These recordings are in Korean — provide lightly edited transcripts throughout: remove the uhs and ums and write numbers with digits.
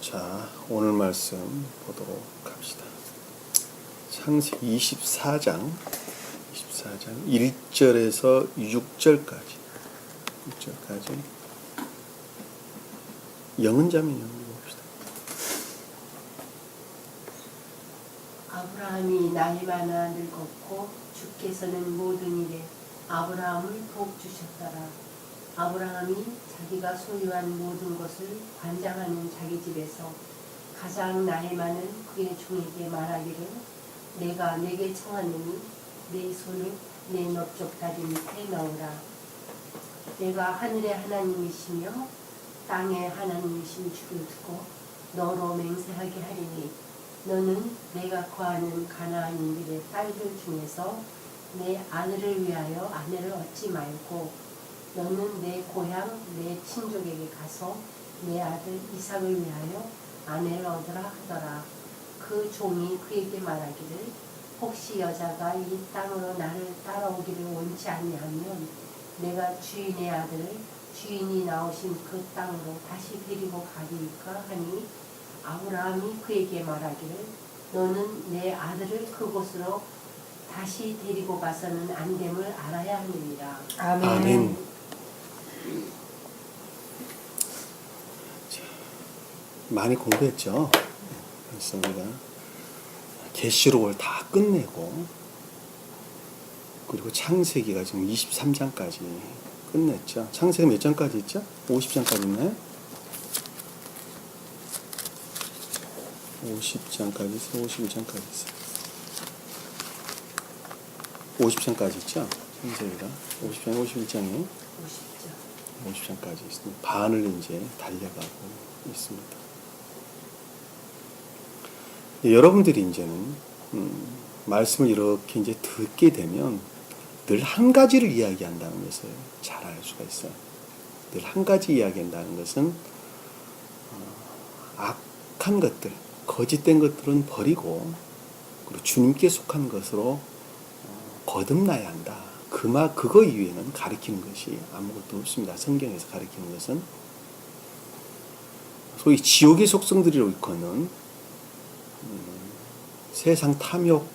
자, 오늘 말씀 보도록 합시다. 창세기 24장 1절에서 6절까지 영은자매님 봅시다. 아브라함이 나이 많아 늙었고 주께서는 모든 일에 아브라함을 돕주셨더라. 아브라함이 자기가 소유한 모든 것을 관장하는 자기 집에서 가장 나이 많은 그의 종에게 말하기를 내가 내게 청하노니 내 손을 내 넓적다리 밑에 넣으라. 내가 하늘의 하나님이시며 땅의 하나님이신 주를 두고 너로 맹세하게 하리니 너는 내가 거하는 가나안인들의 딸들 중에서 내 아들을 위하여 아내를 얻지 말고 너는 내 고향 내 친족에게 가서 내 아들 이삭을 위하여 아내를 얻으라 하더라. 그 종이 그에게 말하기를 혹시 여자가 이 땅으로 나를 따라오기를 원치 아니하면 내가 주인의 아들을 주인이 나오신 그 땅으로 다시 데리고 가리이까 하니 아브라함이 그에게 말하기를 너는 내 아들을 그곳으로 다시 데리고 가서는 안 됨을 알아야 하느니라. 아멘. 자, 많이 공부했죠. 그래서 우리가 계시록을 다 끝내고 그리고 창세기가 지금 23장까지 끝냈죠. 창세기 몇 장까지 있죠? 50장까지 있나요? 50장까지 있어요. 51장까지 있어요. 50장까지 있죠? 창세기가 50장, 51장이 50장까지 있습니다. 반을 이제 달려가고 있습니다. 여러분들이 이제는 말씀을 이렇게 이제 듣게 되면 늘 한 가지를 이야기한다는 것을 잘 알 수가 있어요. 늘 한 가지 이야기한다는 것은 악한 것들, 거짓된 것들은 버리고 그리고 주님께 속한 것으로 거듭나야 한다. 그거 이외에는 가르치는 것이 아무것도 없습니다. 성경에서 가르치는 것은 소위 지옥의 속성들이라고 일컫는 세상 탐욕,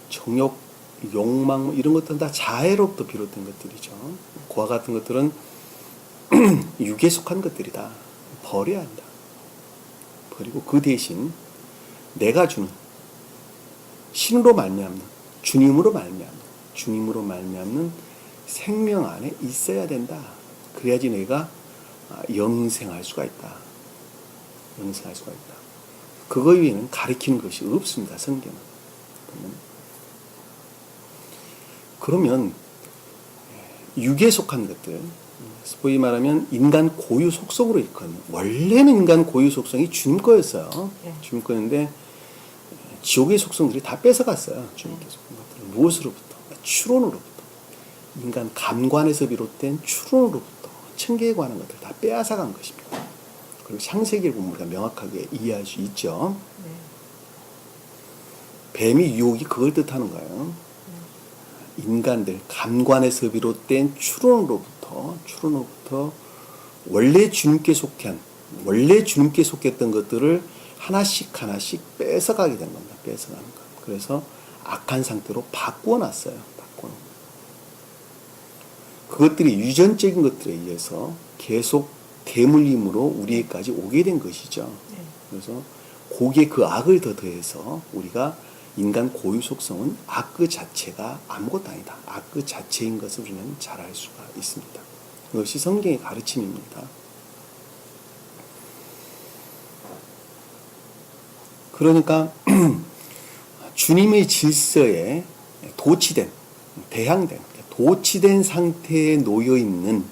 정욕, 욕망 이런 것들은 다 자애로부터 비롯된 것들이죠. 그와 같은 것들은 육에 속한 것들이다. 버려야 한다. 버리고 그 대신 내가 주는 신으로 말미암는 주님으로 말미암는 생명 안에 있어야 된다. 그래야지 내가 영생할 수가 있다. 그거 위에는 가르치는 것이 없습니다. 성경은. 그러면 육에 속한 것들, 소위 말하면 인간 고유 속성으로 일컫는, 원래는 인간 고유 속성이 주님 거였어요. 주님 거였는데 지옥의 속성들이 다 뺏어갔어요. 주님께 속한 것들을. 무엇으로부터? 추론으로부터. 인간 감관에서 비롯된 추론으로부터 천계에 관한 것들을 다 빼앗아간 것입니다. 그리고 창세기를 보면 우리가 명확하게 이해할 수 있죠. 뱀의 유혹이 그걸 뜻하는 거예요. 인간들 감관에서 비롯된 추론으로부터 원래 주님께 속했던 것들을 하나씩 뺏어가게 된 겁니다. 뺏어가는 거. 그래서 악한 상태로 바꾸어놨어요. 그것들이 유전적인 것들에 의해서 계속 대물림으로 우리에게까지 오게 된 것이죠. 그래서 거기에 그 악을 더 더해서 우리가 인간 고유 속성은 악 그 자체가 아무것도 아니다. 악 그 자체인 것을 우리는 잘 알 수가 있습니다. 이것이 성경의 가르침입니다. 그러니까 주님의 질서에 도취된 상태에 놓여있는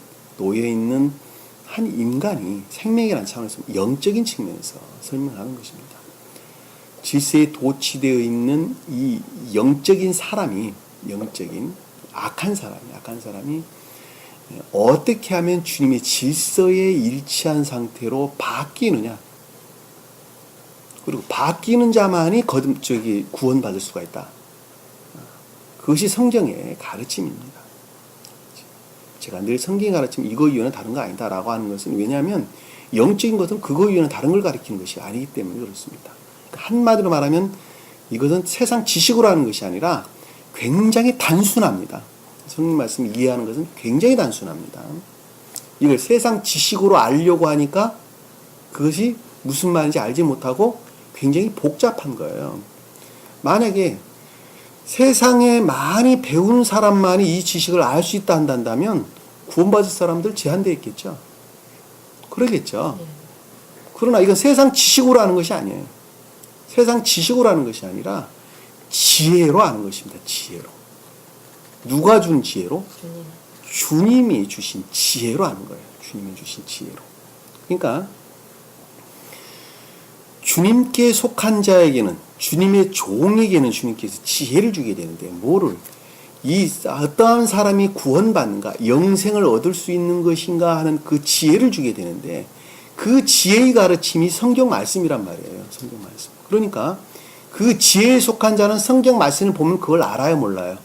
한 인간이 생명이라는 차원에서 영적인 측면에서 설명하는 것입니다. 질서에 도취되어 있는 이 영적인 악한 사람이 어떻게 하면 주님의 질서에 일치한 상태로 바뀌느냐. 그리고 바뀌는 자만이 구원받을 수가 있다. 그것이 성경의 가르침입니다. 제가 늘 성경의 가르침 이거 이유는 다른 거 아니다 라고 하는 것은 왜냐하면 영적인 것은 그거 이외에는 다른 걸 가리키는 것이 아니기 때문에 그렇습니다. 그러니까 한마디로 말하면 이것은 세상 지식으로 하는 것이 아니라 굉장히 단순합니다. 성령 말씀을 이해하는 것은 굉장히 단순합니다. 이걸 세상 지식으로 알려고 하니까 그것이 무슨 말인지 알지 못하고 굉장히 복잡한 거예요. 만약에 세상에 많이 배운 사람만이 이 지식을 알 수 있다 한다면 구원받을 사람들 제한되어 있겠죠. 그러겠죠. 그러나 이건 세상 지식으로 하는 것이 아니에요. 세상 지식으로 하는 것이 아니라 지혜로 하는 것입니다. 지혜로. 누가 준 지혜로? 주님이 주신 지혜로 하는 거예요. 주님이 주신 지혜로. 그러니까 주님께 속한 자에게는, 주님의 종에게는 주님께서 지혜를 주게 되는데, 뭐를? 어떠한 사람이 구원받는가, 영생을 얻을 수 있는 것인가 하는 그 지혜를 주게 되는데, 그 지혜의 가르침이 성경 말씀이란 말이에요. 성경 말씀. 그러니까 그 지혜에 속한 자는 성경 말씀을 보면 그걸 알아요, 몰라요?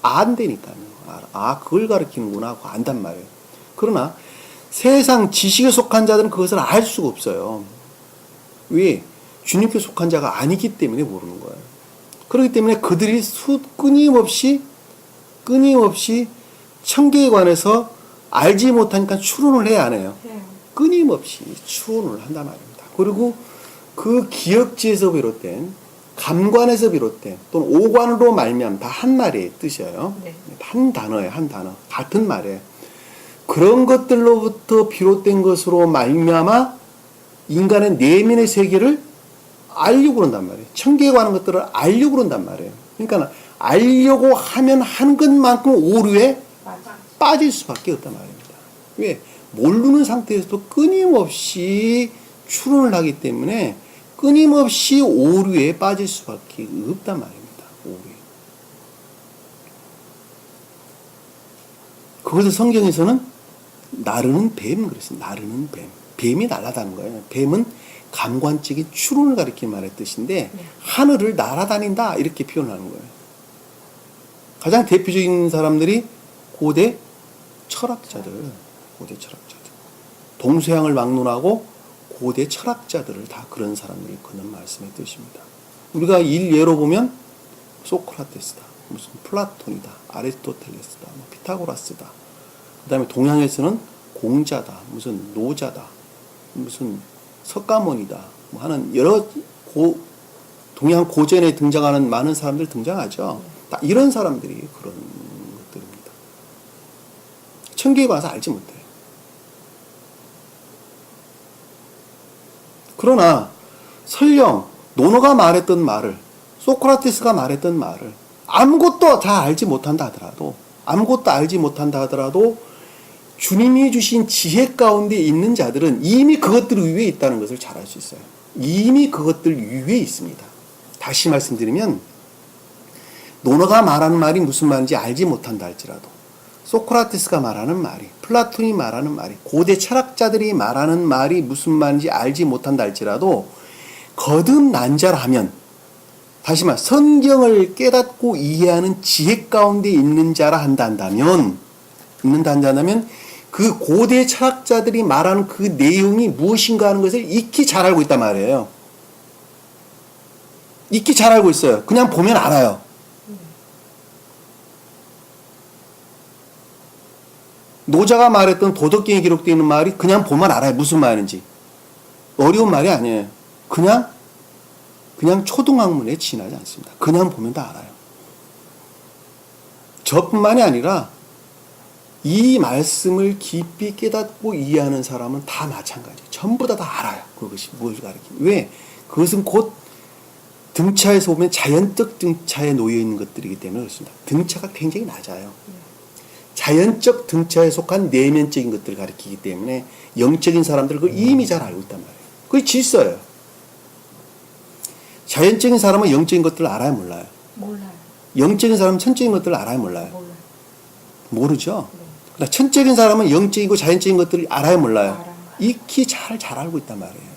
안다니까요. 그걸 가르치는구나 하고 안단 말이에요. 그러나 세상 지식에 속한 자들은 그것을 알 수가 없어요. 왜? 주님께 속한 자가 아니기 때문에 모르는 거예요. 그렇기 때문에 그들이 끊임없이 청계에 관해서 알지 못하니까 추론을 해야 하네요. 끊임없이 추론을 한단 말입니다. 그리고 그 기억지에서 비롯된, 감관에서 비롯된, 또는 오관으로 말미암아 다 한 말의 뜻이에요. 한 단어예요. 한 단어. 같은 말이에요. 그런 것들로부터 비롯된 것으로 말미암아 인간의 내면의 세계를 알려고 그런단 말이에요. 청계에 관한 것들을 알려고 그런단 말이에요. 그러니까 알려고 하면 한 것만큼 오류에 빠질 수밖에 없단 말입니다. 왜? 모르는 상태에서도 끊임없이 추론을 하기 때문에 끊임없이 오류에 빠질 수밖에 없단 말입니다. 오류에. 그것을 성경에서는 나르는 뱀 그랬습니다. 나르는 뱀. 뱀이 날아다니는 거예요. 뱀은 감관적인 추론을 가리키는 말의 뜻인데 하늘을 날아다닌다 이렇게 표현하는 거예요. 가장 대표적인 사람들이 고대 철학자들. 동서양을 막론하고 고대 철학자들을 다 그런 사람들이 그런 말씀의 뜻입니다. 우리가 예로 보면 소크라테스다, 무슨 플라톤이다, 아리스토텔레스다, 피타고라스다. 그 다음에 동양에서는 공자다, 무슨 노자다, 무슨 석가모니다 하는 여러 동양 고전에 등장하는 많은 사람들 등장하죠. 다 이런 사람들이 그런 것들입니다. 청계에 관해서 알지 못해요. 그러나 설령 노노가 말했던 말을, 소크라테스가 말했던 말을 아무것도 다 알지 못한다 하더라도 주님이 주신 지혜 가운데 있는 자들은 이미 그것들 위에 있다는 것을 잘 알 수 있어요. 이미 그것들 위에 있습니다. 다시 말씀드리면 노노가 말하는 말이 무슨 말인지 알지 못한다 할지라도, 소크라테스가 말하는 말이, 플라톤이 말하는 말이, 고대 철학자들이 말하는 말이 무슨 말인지 알지 못한다 할지라도 거듭난자라면, 다시 말 성경을 깨닫고 이해하는 지혜 가운데 있는 자라 한다면 그 고대 철학자들이 말하는 그 내용이 무엇인가 하는 것을 익히 잘 알고 있단 말이에요. 익히 잘 알고 있어요. 그냥 보면 알아요. 노자가 말했던 도덕경에 기록되어 있는 말이 그냥 보면 알아요. 무슨 말인지. 어려운 말이 아니에요. 그냥 초등학문에 지나지 않습니다. 그냥 보면 다 알아요. 저뿐만이 아니라 이 말씀을 깊이 깨닫고 이해하는 사람은 다 마찬가지예요. 전부 다 알아요. 그것이 무엇을 가리키는. 왜? 그것은 곧 등차에서 보면 자연적 등차에 놓여 있는 것들이기 때문에 그렇습니다. 등차가 굉장히 낮아요. 자연적 등차에 속한 내면적인 것들을 가리키기 때문에 영적인 사람들은 그걸 이미 잘 알고 있단 말이에요. 그게 질서예요. 자연적인 사람은 영적인 것들을 알아요, 몰라요? 몰라요. 영적인 사람은 천적인 것들을 알아요, 몰라요? 몰라요. 모르죠? 그러나 천적인 사람은 영적이고 자연적인 것들을 알아요, 몰라요? 알아요. 익히 잘 알고 있단 말이에요.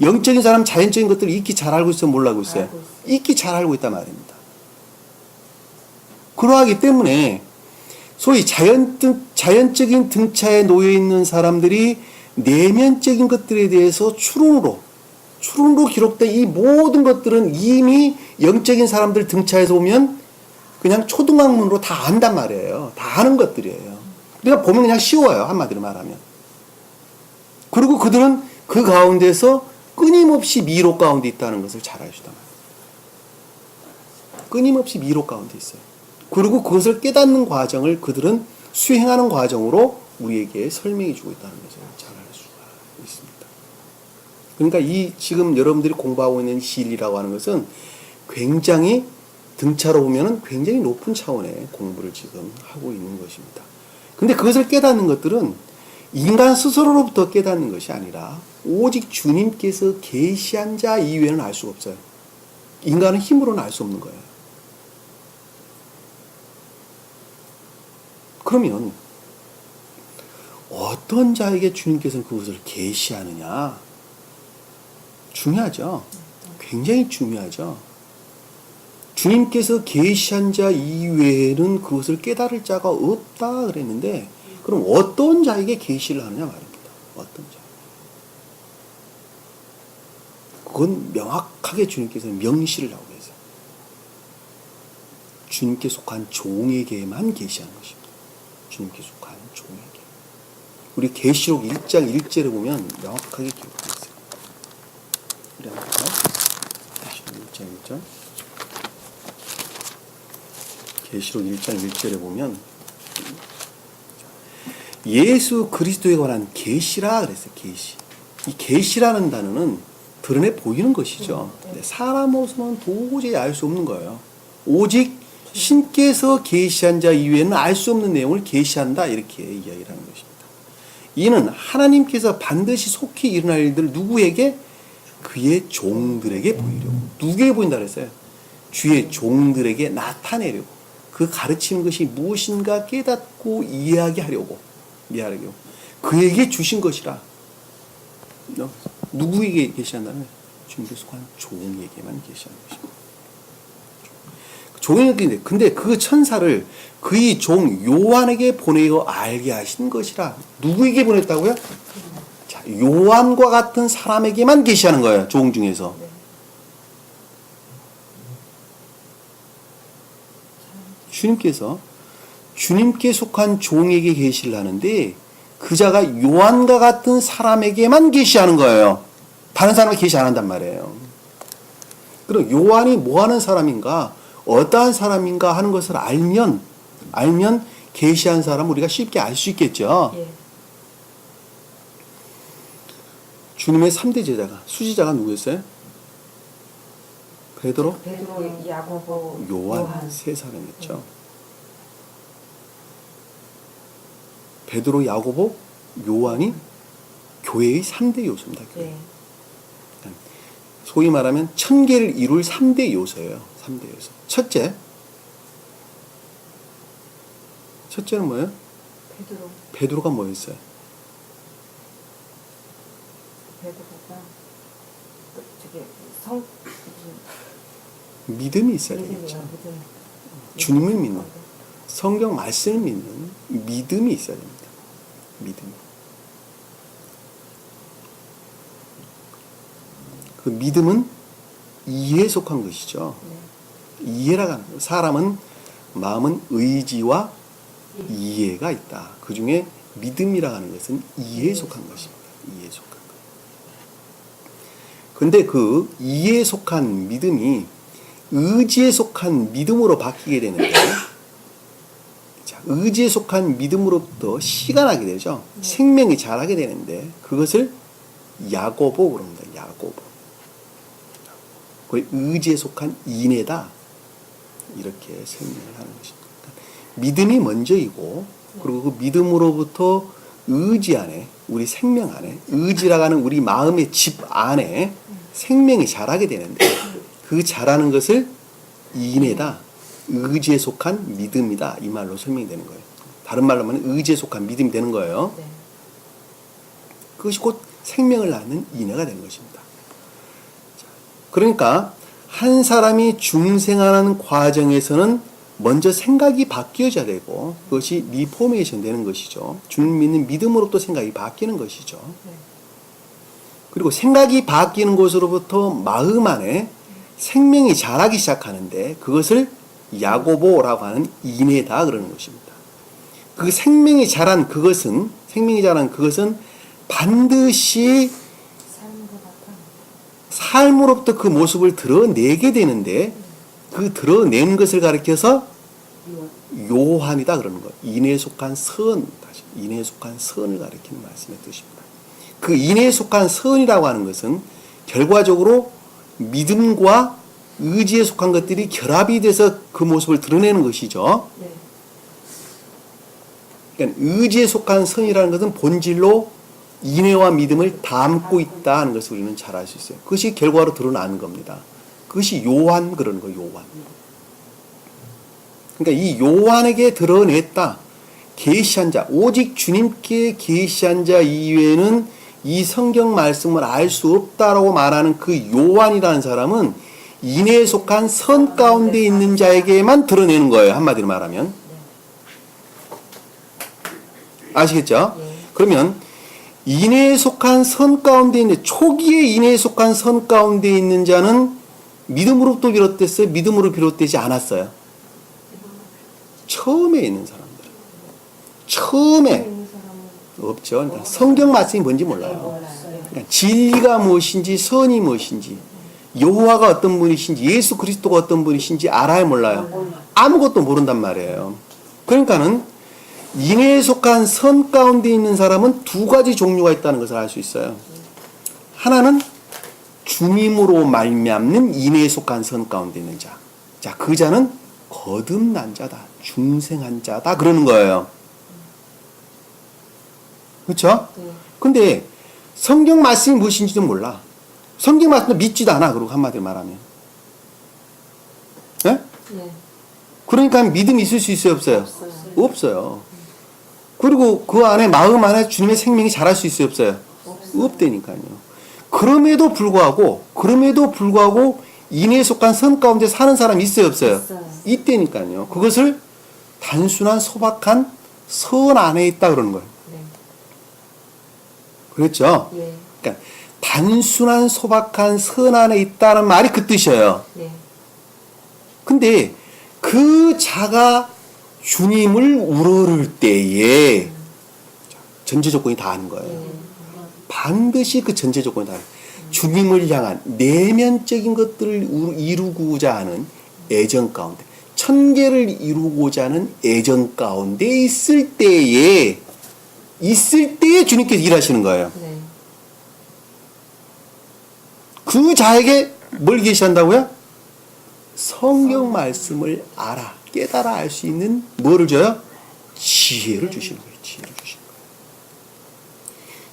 영적인 사람은 자연적인 것들을 익히 잘 알고 있어요, 몰라고 있어요? 알고 있어요. 익히 잘 알고 있단 말입니다. 그러하기 때문에 소위 자연적인 등차에 놓여 있는 사람들이 내면적인 것들에 대해서 추론으로 기록된 이 모든 것들은 이미 영적인 사람들 등차에서 보면 그냥 초등학문으로 다 안단 말이에요. 다 아는 것들이에요. 그러니까 보면 그냥 쉬워요. 한마디로 말하면. 그리고 그들은 그 가운데서 끊임없이 미혹 가운데 있다는 것을 잘 알시단 말이에요. 끊임없이 미혹 가운데 있어요. 그리고 그것을 깨닫는 과정을 그들은 수행하는 과정으로 우리에게 설명해 주고 있다는 것을 잘 알 수가 있습니다. 그러니까 이 지금 여러분들이 공부하고 있는 진리라고 하는 것은 굉장히 등차로 보면은 굉장히 높은 차원의 공부를 지금 하고 있는 것입니다. 근데 그것을 깨닫는 것들은 인간 스스로로부터 깨닫는 것이 아니라 오직 주님께서 계시한 자 이외에는 알 수가 없어요. 인간은 힘으로는 알 수 없는 거예요. 그러면 어떤 자에게 주님께서는 그것을 계시하느냐? 중요하죠. 굉장히 중요하죠. 주님께서 계시한 자 이외에는 그것을 깨달을 자가 없다 그랬는데 그럼 어떤 자에게 계시를 하느냐 말입니다. 어떤 자. 그건 명확하게 주님께서는 명시를 하고 계세요. 주님께 속한 종에게만 계시하는 것입니다. 주님께 속한 종에게. 우리 계시록 1장 1절에 보면 명확하게 기록되어 있어요. 우리 한번 볼까요? 계시록 1장 1절. 계시록 1장 1절에 보면 예수 그리스도에 관한 계시라 그랬어요. 계시. 이 계시라는 단어는 드러내 보이는 것이죠. 사람으로서는 도저히 알 수 없는 거예요. 오직 신께서 계시한 자 이외에는 알 수 없는 내용을 계시한다 이렇게 이야기를 하는 것입니다. 이는 하나님께서 반드시 속히 일어날 일들을 누구에게? 그의 종들에게 보이려고. 누구에게 보인다 그랬어요? 주의 종들에게 나타내려고. 그 가르치는 것이 무엇인가 깨닫고 이해하게 하려고. 그에게 주신 것이라. 누구에게 계시한다면 주님께 속한 종에게만 계시하는 것입니다. 종에게. 근데 그 천사를 그의 종 요한에게 보내어 알게 하신 것이라. 누구에게 보냈다고요? 자, 요한과 같은 사람에게만 계시하는 거예요. 종 중에서. 주님께서 주님께 속한 종에게 계시를 하는데 그 자가 요한과 같은 사람에게만 계시하는 거예요. 다른 사람에게 계시 안 한단 말이에요. 그럼 요한이 뭐 하는 사람인가, 어떠한 사람인가 하는 것을 알면 계시한 사람 우리가 쉽게 알 수 있겠죠. 예. 주님의 3대 제자가, 수지자가 누구였어요? 베드로, 야고보, 요한 세 사람이었죠. 베드로, 야고보, 요한이 교회의 3대 요소입니다. 예. 소위 말하면 천계를 이룰 3대 요소예요. 3대 요소. 첫째는 뭐예요? 베드로가 뭐였어요? 베드로가 믿음이 있어야 되겠죠. 주님을 믿는, 성경 말씀을 믿는 믿음이 있어야 됩니다. 믿음. 그 믿음은 이해에 속한 것이죠. 이해라고 하는 거예요. 사람은, 마음은 의지와 이해가 있다. 그 중에 믿음이라고 하는 것은 이해에 속한 것입니다. 이해에 속한 것. 근데 그 이해에 속한 믿음이 의지에 속한 믿음으로 바뀌게 되는데, 자, 의지에 속한 믿음으로부터 씨가 나게 되죠. 생명이 자라게 되는데, 그것을 야고보 그럽니다. 야고보. 그 의지에 속한 인애다. 이렇게 설명을 하는 것입니다. 믿음이 먼저이고, 그리고 그 믿음으로부터 의지 안에, 우리 생명 안에, 의지라고 하는 우리 마음의 집 안에 생명이 자라게 되는데, 그 자라는 것을 인애다. 의지에 속한 믿음이다. 이 말로 설명이 되는 거예요. 다른 말로 하면 의지에 속한 믿음이 되는 거예요. 네. 그것이 곧 생명을 낳는 인애가 되는 것입니다. 그러니까 한 사람이 중생하는 과정에서는 먼저 생각이 바뀌어져야 되고 그것이 리포메이션 되는 것이죠. 주님 믿는 믿음으로부터 생각이 바뀌는 것이죠. 네. 그리고 생각이 바뀌는 것으로부터 마음 안에 생명이 자라기 시작하는데 그것을 야고보라고 하는 인애다 그러는 것입니다. 그 생명이 자란 그것은 반드시 삶으로부터 그 모습을 드러내게 되는데 그 드러내는 것을 가리켜서 요한이다 그러는 거예요. 인애에 속한 선, 인애에 속한 선을 가리키는 말씀의 뜻입니다. 그 인애에 속한 선이라고 하는 것은 결과적으로 믿음과 의지에 속한 것들이 결합이 돼서 그 모습을 드러내는 것이죠. 네. 그러니까 의지에 속한 선이라는 것은 본질로 인애와 믿음을 담고 있다 하는 것을 우리는 잘 알 수 있어요. 그것이 결과로 드러나는 겁니다. 그것이 요한 그러는 거예요. 요한. 그러니까 이 요한에게 드러냈다. 계시한 자, 오직 주님께 계시한 자 이외에는 이 성경 말씀을 알 수 없다라고 말하는 그 요한이라는 사람은 인애에 속한 선 가운데 있는 자에게만 드러내는 거예요. 한마디로 말하면. 아시겠죠? 그러면 인애에 속한 선 가운데 있는, 초기에 인애에 속한 선 가운데 있는 자는 믿음으로부터 비롯됐어요? 믿음으로 비롯되지 않았어요? 처음에 있는 사람들. 처음에 없죠. 그러니까 성경 말씀이 뭔지 몰라요. 그러니까 진리가 무엇인지 선이 무엇인지 여호와가 어떤 분이신지 예수 그리스도가 어떤 분이신지 알아야 몰라요. 아무것도 모른단 말이에요. 그러니까는 인애에 속한 선 가운데 있는 사람은 두 가지 종류가 있다는 것을 알 수 있어요. 하나는 주님으로 말미암는 인애에 속한 선 가운데 있는 자. 자, 그 자는 거듭난 자다. 중생한 자다. 그러는 거예요. 그렇죠? 근데 성경 말씀이 무엇인지도 몰라. 성경 말씀도 믿지도 않아. 그리고 한마디로 말하면. 예? 네. 그러니까 믿음이 있을 수 있어요? 없어요? 없어요. 그리고 그 안에 마음 안에 주님의 생명이 자랄 수 있어요? 없어요? 없다니까요. 그럼에도 불구하고 인애에 속한 선 가운데 사는 사람이 있어요? 없어요? 있다니까요. 그것을 단순한 소박한 선 안에 있다 그러는 거예요. 네. 그렇죠? 예. 그러니까 단순한 소박한 선 안에 있다는 말이 그 뜻이에요. 네. 근데 그 자가 주님을 우러를 때에 전제 조건이 다 하는 거예요. 반드시 그 전제 조건이 다 하는 거예요. 주님을 향한 내면적인 것들을 이루고자 하는 애정 가운데, 천계를 이루고자 하는 애정 가운데 있을 때에 주님께서 일하시는 거예요. 네. 그 자에게 뭘 계시한다고요? 성경 말씀을 알아, 깨달아 알 수 있는 뭐를 줘요? 지혜를 주시는 거예요. 지혜를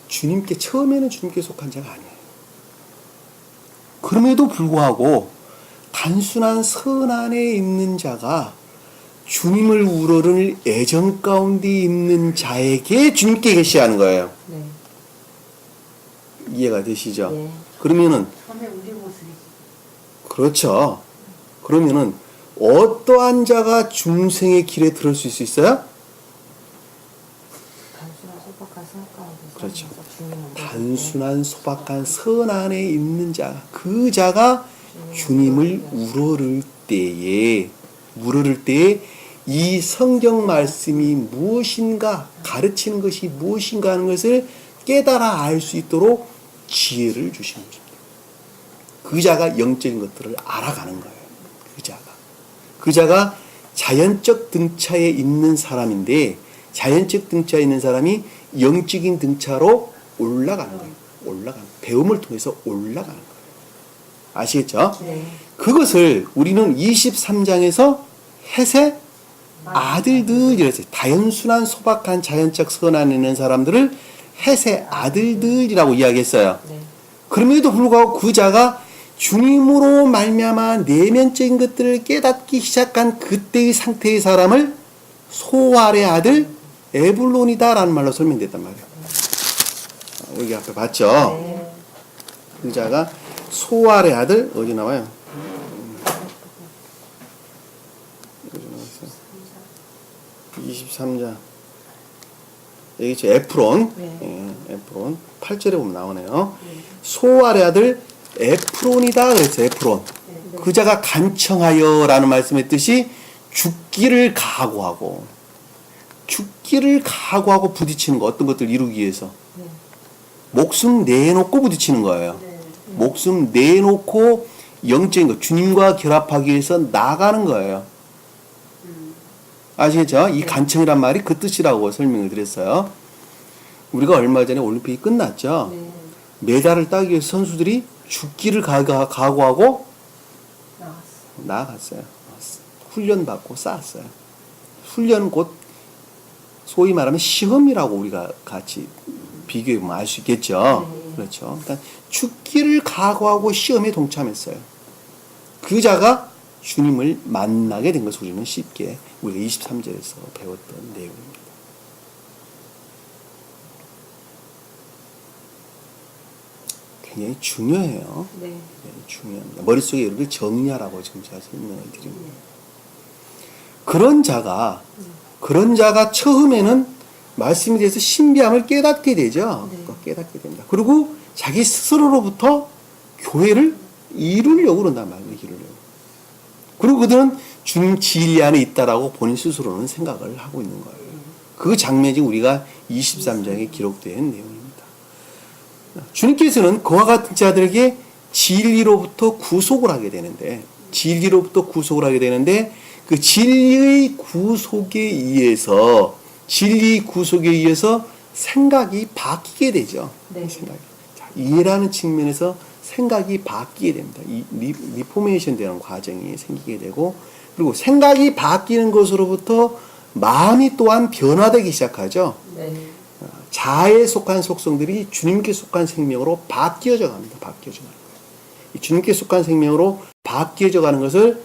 주시는 거예요. 처음에는 주님께 속한 자가 아니에요. 그럼에도 불구하고 단순한 선 안에 있는 자가 주님을 우러를 애정 가운데 있는 자에게 주님께 계시하는 거예요. 네. 이해가 되시죠? 네. 그러면은 처음에 우리 모습이지. 그렇죠. 그러면은 어떠한 자가 중생의 길에 들을 수 있어요? 단순한 소박한 선 가운데 그렇죠. 주님을 단순한 소박한 선 안에 있는 자, 그 자가 주님을 우러를 때에 이 성경 말씀이 무엇인가, 가르치는 것이 무엇인가 하는 것을 깨달아 알 수 있도록 지혜를 주시는 것입니다. 그 자가 영적인 것들을 알아가는 거예요. 그 자가 자연적 등차에 있는 사람인데, 자연적 등차에 있는 사람이 영적인 등차로 올라가는 거예요. 배움을 통해서 올라가는 거예요. 아시겠죠? 네. 그것을 우리는 23장에서 헷의 아들들이라고 했어요. 단순한 소박한 자연적 선 안에 있는 사람들을 헷의 아들들이라고 이야기했어요. 네. 그럼에도 불구하고 그 자가 주님으로 말미암아 내면적인 것들을 깨닫기 시작한 그때의 상태의 사람을 소알의 아들 에불론이다라는 말로 설명됐단 말이에요. 여기 앞에 봤죠? 네. 그 자가 소알의 아들 어디 나와요? 어디 나왔어요? 23장. 여기 저 에프론. 네. 예, 에프론. 8절에 보면 나오네요. 네. 소알의 아들 에프론이다 그랬어요. 에프론. 네. 그 자가 간청하여라는 말씀의 뜻이 죽기를 각오하고 부딪히는 거, 어떤 것들 이루기 위해서 네. 목숨 내놓고 부딪히는 거예요. 네. 목숨 내놓고 영적인 거, 주님과 결합하기 위해서 나가는 거예요. 아시겠죠? 이 간청이란 말이 그 뜻이라고 설명을 드렸어요. 우리가 얼마 전에 올림픽이 끝났죠. 네. 메달을 따기 위해서 선수들이 죽기를 각오하고 나왔어. 나아갔어요. 훈련받고 쌓았어요. 훈련은 곧 소위 말하면 시험이라고 우리가 같이 비교해보면 알 수 있겠죠. 네. 그렇죠. 그러니까 죽기를 각오하고 시험에 동참했어요. 그 자가 주님을 만나게 된 것을 우리는 쉽게 우리가 23절에서 배웠던 내용입니다. 굉장히 중요해요. 네. 굉장히 중요합니다. 머릿속에 여러분들 정리하라고 지금 제가 설명을 드립니다. 그런 자가 처음에는 말씀에 대해서 신비함을 깨닫게 되죠. 네. 깨닫게 됩니다. 그리고 자기 스스로로부터 교회를 이루려고 그런단 말이에요. 이루려고. 그리고 그들은 주님 진리 안에 있다라고 본인 스스로는 생각을 하고 있는 거예요. 그 장면이 우리가 23장에 기록된 내용입니다. 주님께서는 그와 같은 자들에게 진리로부터 구속을 하게 되는데 그 진리의 구속에 의해서 생각이 바뀌게 되죠. 네. 생각이. 자, 이해라는 측면에서 생각이 바뀌게 됩니다. 이 리포메이션 되는 과정이 생기게 되고, 그리고 생각이 바뀌는 것으로부터 마음이 또한 변화되기 시작하죠. 네. 자아에 속한 속성들이 주님께 속한 생명으로 바뀌어져 갑니다. 이 주님께 속한 생명으로 바뀌어져 가는 것을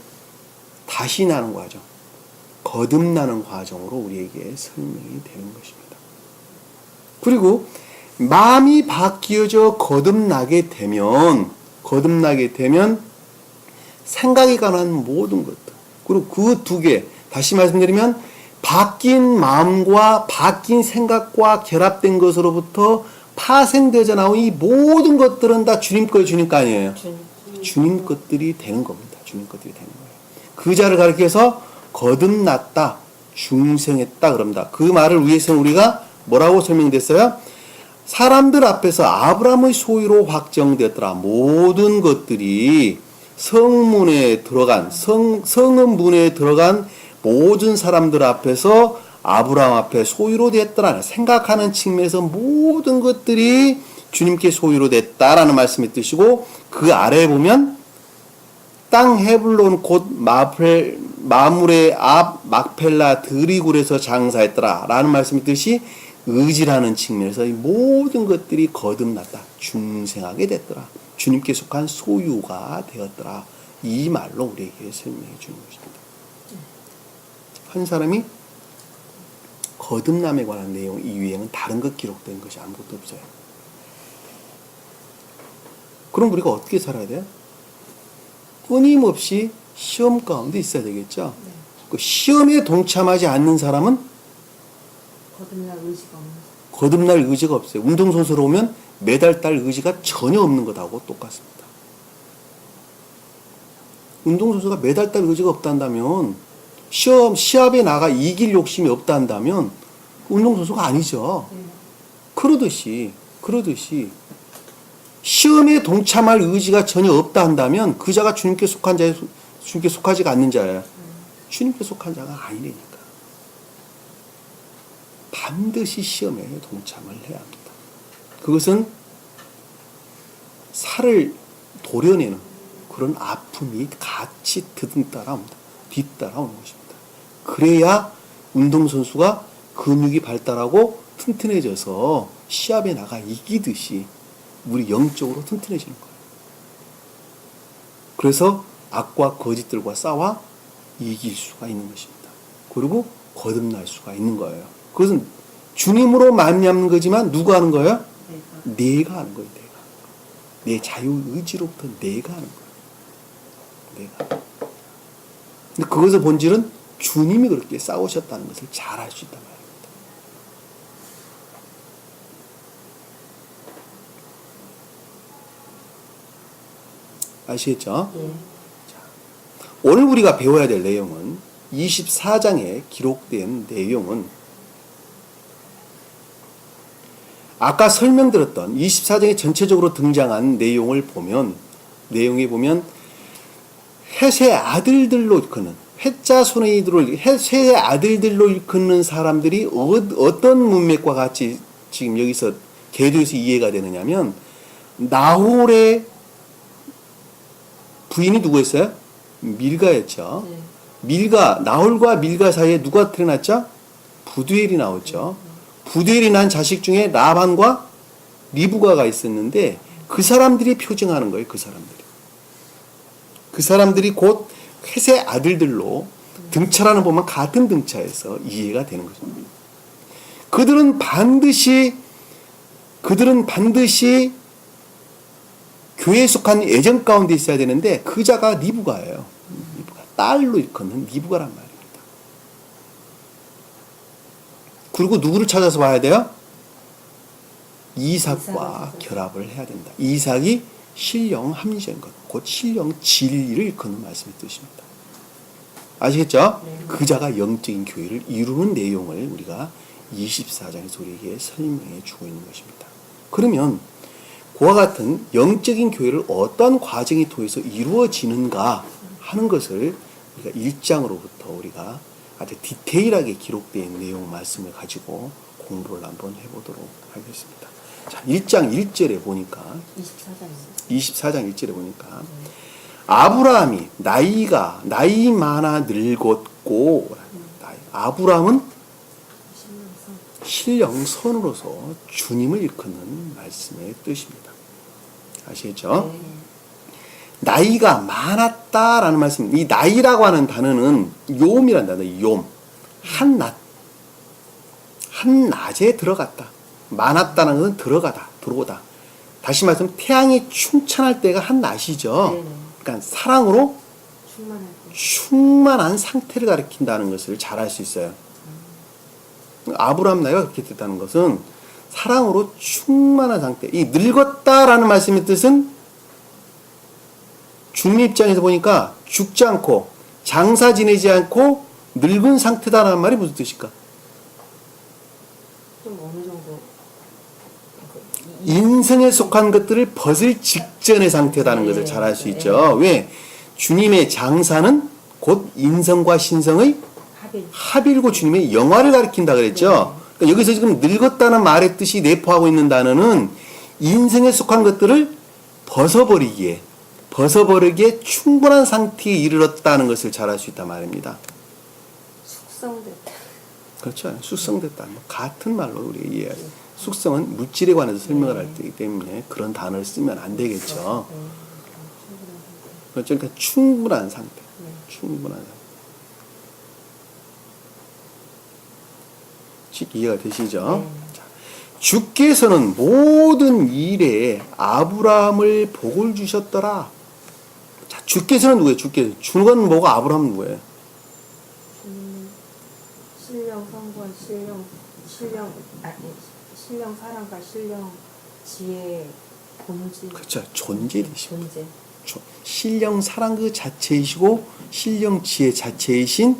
다시 나는 과정, 거듭나는 과정으로 우리에게 설명이 되는 것입니다. 그리고 마음이 바뀌어져 거듭나게 되면 생각에 관한 모든 것들, 그리고 그 두 개, 다시 말씀드리면 바뀐 마음과 바뀐 생각과 결합된 것으로부터 파생되어져 나온 이 모든 것들은 다 주님 거 아니에요. 주님 것들이 되는 겁니다. 주님 것들이 되는 거예요. 그 자를 가리켜서 거듭났다, 중생했다 그럽니다. 그 말을 위해서 우리가 뭐라고 설명됐어요? 사람들 앞에서 아브라함의 소유로 확정되었더라. 모든 것들이 성문에 들어간 성읍문에 들어간 모든 사람들 앞에서 아브라함 앞에 소유로 됐더라. 생각하는 측면에서 모든 것들이 주님께 소유로 됐다라는 말씀의 뜻이고, 그 아래에 보면 땅 헤블론 곧 마물의 앞 막펠라 드리굴에서 장사했더라 라는 말씀의 뜻이 의지라는 측면에서 이 모든 것들이 거듭났다, 중생하게 됐더라, 주님께 속한 소유가 되었더라, 이 말로 우리에게 설명해 주는 것입니다. 한 사람이 거듭남에 관한 내용 이외에는 다른 것 기록된 것이 아무것도 없어요. 그럼 우리가 어떻게 살아야 돼요? 끊임없이 시험 가운데 있어야 되겠죠. 네. 그 시험에 동참하지 않는 사람은 거듭날 의지가 없어요. 운동선수로 오면 메달 딸 의지가 전혀 없는 것하고 똑같습니다. 운동선수가 메달 딸 의지가 없다면, 시합에 나가 이길 욕심이 없다면 운동선수가 아니죠. 네. 그러듯이 시험에 동참할 의지가 전혀 없다 한다면 그 자가 주님께 속하지가 않는 자예요. 주님께 속한 자가 아니니까. 반드시 시험에 동참을 해야 합니다. 그것은 살을 도려내는 그런 아픔이 같이 뒤따라오는 것입니다. 그래야 운동선수가 근육이 발달하고 튼튼해져서 시합에 나가 이기듯이 우리 영적으로 튼튼해지는 거예요. 그래서 악과 거짓들과 싸워 이길 수가 있는 것입니다. 그리고 거듭날 수가 있는 거예요. 그것은 주님으로 말미암는 거지만 누가 하는 거예요? 내가 하는 거예요. 내 자유의지로부터 내가 하는 거예요. 내가. 근데 그것의 본질은 주님이 그렇게 싸우셨다는 것을 잘 알 수 있단 말입니다. 아시겠죠? 예. 오늘 우리가 배워야 될 내용은 24장에 기록된 내용은 아까 설명드렸던 24장에 전체적으로 등장한 내용을 보면 내용에 보면 헷의 아들들로 일컫는 헷의 아들들로 일컫는 사람들이 어떤 문맥과 같이 지금 여기서 계도에서 이해가 되느냐면 나홀의 부인이 누구였어요? 밀가였죠. 네. 밀가, 나홀과 밀가 사이에 누가 태어났죠? 부두엘이 나왔죠. 부두엘이 난 자식 중에 라반과 리브가가 있었는데 그 사람들이 표징하는 거예요. 그 사람들이. 그 사람들이 곧 헷의 아들들로 등차라는 보면 같은 등차에서 이해가 되는 것입니다. 그들은 반드시 교회에 속한 애정 가운데 있어야 되는데 그 자가 리브가예요. 리브가. 딸로 일컫는 리브가란 말입니다. 그리고 누구를 찾아서 봐야 돼요? 이삭과 결합을 해야 된다. 이삭이 신령 합리적인 것, 곧 신령 진리를 일컫는 말씀의 뜻입니다. 아시겠죠? 네. 그 자가 영적인 교회를 이루는 내용을 우리가 24장에서 우리에게 설명해 주고 있는 것입니다. 그러면 그와 같은 영적인 교회를 어떤 과정이 통해서 이루어지는가 하는 것을 우리가 1장으로부터 우리가 아주 디테일하게 기록된 내용 말씀을 가지고 공부를 한번 해보도록 하겠습니다. 자, 1장 1절에 보니까 24장 1절에 보니까 아브라함이 나이 많아 늙었고 아브라함은 신령선으로서 주님을 일컫는 말씀의 뜻입니다. 아시겠죠? 네. 나이가 많았다라는 말씀, 이 나이라고 하는 단어는 요음이라는 단어, 요 한낮에 들어갔다. 많았다는 것은 들어오다. 다시 말하면 태양이 충천할 때가 한낮이죠. 네네. 그러니까 사랑으로 충만할 때. 충만한 상태를 가리킨다는 것을 잘 알 수 있어요. 아브라함 나이가 그렇게 됐다는 것은 사랑으로 충만한 상태. 이 늙었다라는 말씀의 뜻은 주님 입장에서 보니까 죽지 않고 장사 지내지 않고 늙은 상태다라는 말이 무슨 뜻일까? 좀 어느 정도 인생에 속한 것들을 벗을 직전의 상태라는 것을 잘 알 수 있죠. 왜? 주님의 장사는 곧 인성과 신성의 합일고 주님의 영화를 가리킨다 그랬죠. 그러니까 여기서 지금 늙었다는 말의 뜻이 내포하고 있는 단어는 인생에 속한 것들을 벗어버리기에 충분한 상태에 이르렀다는 것을 잘 알 수 있단 말입니다. 숙성됐다. 그렇죠. 숙성됐다. 같은 말로 우리가 이해해요. 숙성은 물질에 관해서 설명을 할 때이기 때문에 그런 단어를 쓰면 안 되겠죠. 그렇죠. 그러니까 충분한 상태. 충분한 상태. 이해가 되시죠? 자, 주께서는 모든 일에 아브라함을 복을 주셨더라. 자, 주께서는 누구예요? 주께서. 주는 뭐고 아브라함은 누구예요? 신령 성과 신령 사랑과 신령 지혜 본질. 그렇죠. 존재 되십니다. 존재. 신령 사랑 그 자체이시고 신령 지혜 자체이신